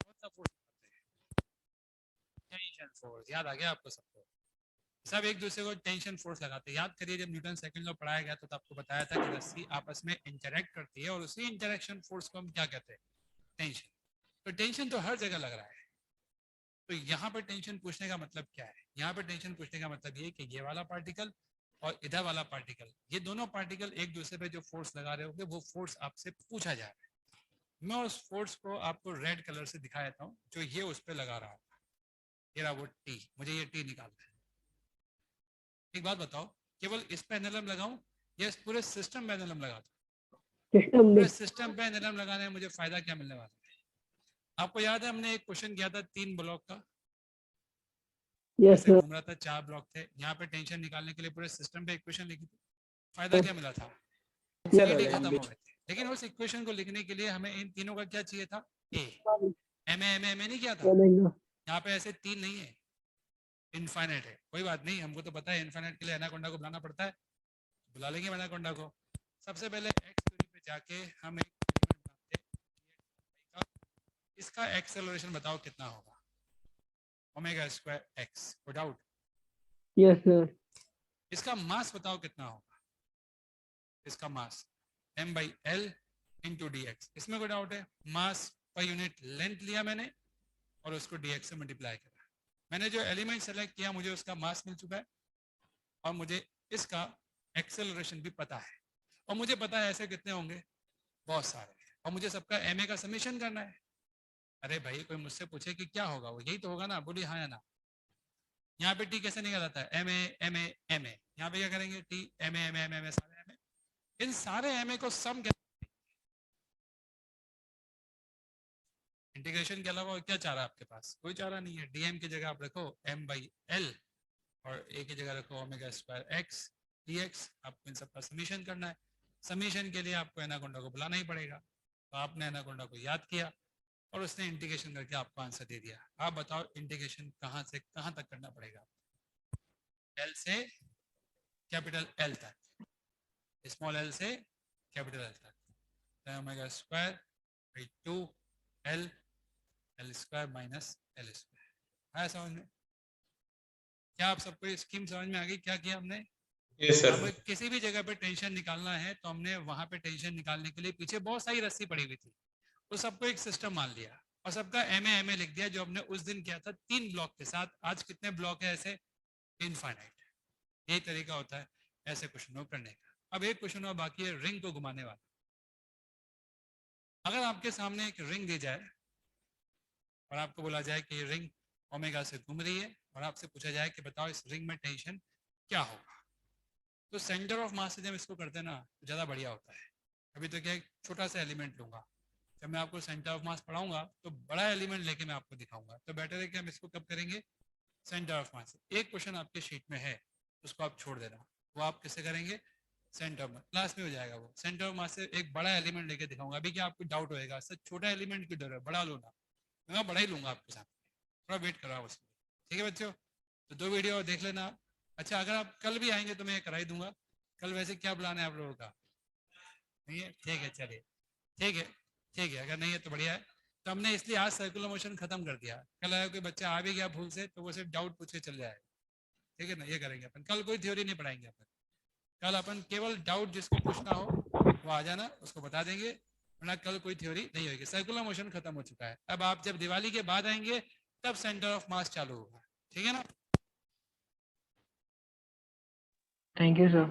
कौन सा फोर्स लगाते हैं? Tension force. याद आ गया आपको सबको? सब एक दूसरे को टेंशन फोर्स लगाते हैं। याद करिए जब न्यूटन सेकंड लॉ पढ़ाया गया तो आपको बताया था कि रस्सी आपस में इंटरेक्ट करती है और उसी इंटरेक्शन फोर्स को हम क्या कहते हैं? टेंशन। तो टेंशन तो हर जगह लग रहा है। तो यहाँ पर टेंशन पूछने का मतलब क्या है? यहाँ पर टेंशन पूछने का मतलब ये कि ये वाला पार्टिकल और इधर वाला पार्टिकल, ये दोनों पार्टिकल एक दूसरे पे जो फोर्स लगा रहे होंगे वो फोर्स आपसे पूछा जा रहा है। मैं उस फोर्स को आपको रेड कलर से दिखा देता हूँ जो ये उस पर लगा रहा है। ये रहा वो टी, मुझे ये टी निकालना है। एक बात बताओ, केवल इस पे एनएलएम लगाऊं या इस पूरे सिस्टम में एनएलएम लगा दूं? पूरे सिस्टम पे एनएलएम लगाने में मुझे फायदा क्या मिलने वाला है? आपको याद है हमने एक क्वेश्चन किया था 3 ब्लॉक का, ऐसे घूम रहा था, 4 ब्लॉक थे, यहाँ पे टेंशन निकालने के लिए पूरे सिस्टम पे इक्वेशन लिखी थी। फायदा क्या मिला था? सीडी खत्म हो गए थे। लेकिन उस इक्वेशन को लिखने के लिए हमें इन तीनों का क्या चाहिए था? ए। एम ए नहीं किया था। यहाँ पे ऐसे 3 नहीं है, इनफाइनाइट है। कोई बात नहीं, हमको तो पता है इनफाइनाइट के लिए एनाकोंडा को बुलाना पड़ता है, बुला लेंगे एनाकोंडा को। सबसे पहले एक्स दूरी पे जाके हम एक एलिमेंट बनाते हैं इसका एक्सेलरेशन बताओ कितना होगा, ओमेगा स्क्वायर एक्स, कोई डाउट? Yes sir. इसका मास बताओ कितना होगा, इसका मास m/l इंटू dx, इसमें कोई डाउट है? मास पर यूनिट लेंथ लिया मैंने और उसको dx से मल्टीप्लाई करा, मैंने जो एलिमेंट सेलेक्ट किया मुझे उसका मास मिल चुका है और मुझे इसका एक्सेलरेशन भी पता है, और मुझे पता है ऐसे कितने होंगे, बहुत सारे, और मुझे सबका ma का समीशन करना है। अरे भाई कोई मुझसे पूछे कि क्या होगा, वो यही तो होगा ना, बोलिए हाँ या ना। यहाँ पे t कैसे निकल आता है, ma, यहाँ पे क्या करेंगे, t, ma, सारे ma, इन सारे ma को सम इंटीग्रेशन के अलावा क्या चारा आपके पास, कोई चारा नहीं है। dm की जगह आप रखो m/l और a की जगह रखो ओमेगा स्क्वायर x dx, आपको इन सबका समीशन करना है। समीशन के लिए आपको एनाकोंडा को बुलाना ही पड़ेगा, तो आपने एनाकोंडा को याद किया और उसने इंटीग्रेशन करके आपको आंसर दे दिया। आप बताओ इंटीग्रेशन कहाँ से कहाँ तक करना पड़ेगा, एल से कैपिटल एल तक, स्मॉल एल से कैपिटल एल तक, omega square by 2 L square minus L square. आया समझ में? क्या आप सबको स्कीम समझ में आ गई, क्या किया हमने? Yes sir. अब किसी भी जगह पे टेंशन निकालना है तो हमने वहां पे टेंशन निकालने के लिए पीछे बहुत सारी रस्सी पड़ी हुई थी, तो सबको एक सिस्टम मान लिया और सबका एम ए लिख दिया, जो हमने उस दिन किया था 3 ब्लॉक के साथ। आज कितने ब्लॉक है ऐसे? इनफाइनाइट। यही तरीका होता है ऐसे क्वेश्चनों करने का। अब एक क्वेश्चन और बाकी है रिंग को घुमाने वाला। अगर आपके सामने एक रिंग दी जाए और आपको बोला जाए कि ये रिंग ओमेगा से घूम रही है और आपसे पूछा जाए कि बताओ इस रिंग में टेंशन क्या होगा, तो सेंटर ऑफ मास से जब इसको करते हैं ना तो ज़्यादा बढ़िया होता है। अभी तो क्या एक छोटा सा एलिमेंट लूंगा, जब मैं आपको सेंटर ऑफ मास पढ़ाऊंगा तो बड़ा एलिमेंट लेके मैं आपको दिखाऊंगा, तो बेटर है कि हम इसको कब करेंगे, सेंटर ऑफ मास। एक क्वेश्चन आपके शीट में है उसको आप छोड़ देना, वो आप किससे करेंगे, सेंटर ऑफ मास, क्लास में हो जाएगा वो। सेंटर ऑफ मास से एक बड़ा एलिमेंट लेके दिखाऊंगा। अभी क्या आपको डाउट होएगा सर छोटा एलिमेंट क्यों डर है, बड़ा लो ना, मैं बड़ा ही लूंगा आपके साथ, थोड़ा वेट कराओ उसको। ठीक है बच्चों, तो 2 वीडियो देख लेना। अच्छा अगर आप कल भी आएंगे तो मैं करा ही दूंगा। कल वैसे क्या प्लान है आप लोगों का, नहीं है? ठीक है चलिए, ठीक है ठीक है, अगर नहीं है तो बढ़िया है। तो हमने इसलिए आज सर्कुलर मोशन खत्म कर दिया, कल आया कोई बच्चा आ भी गया भूल से तो वो सिर्फ डाउट पूछ के चल जाएगा। ठीक है ना, ये करेंगे अपन, कल कोई थ्योरी नहीं पढ़ाएंगे अपन, कल अपन केवल डाउट जिसको पूछना हो वो आ जाना, उसको बता देंगे, वरना कल कोई थ्योरी नहीं होगी। सर्कुलर मोशन खत्म हो चुका है। अब आप जब दिवाली के बाद आएंगे तब सेंटर ऑफ मास चालू होगा। ठीक है ना? Thank you sir.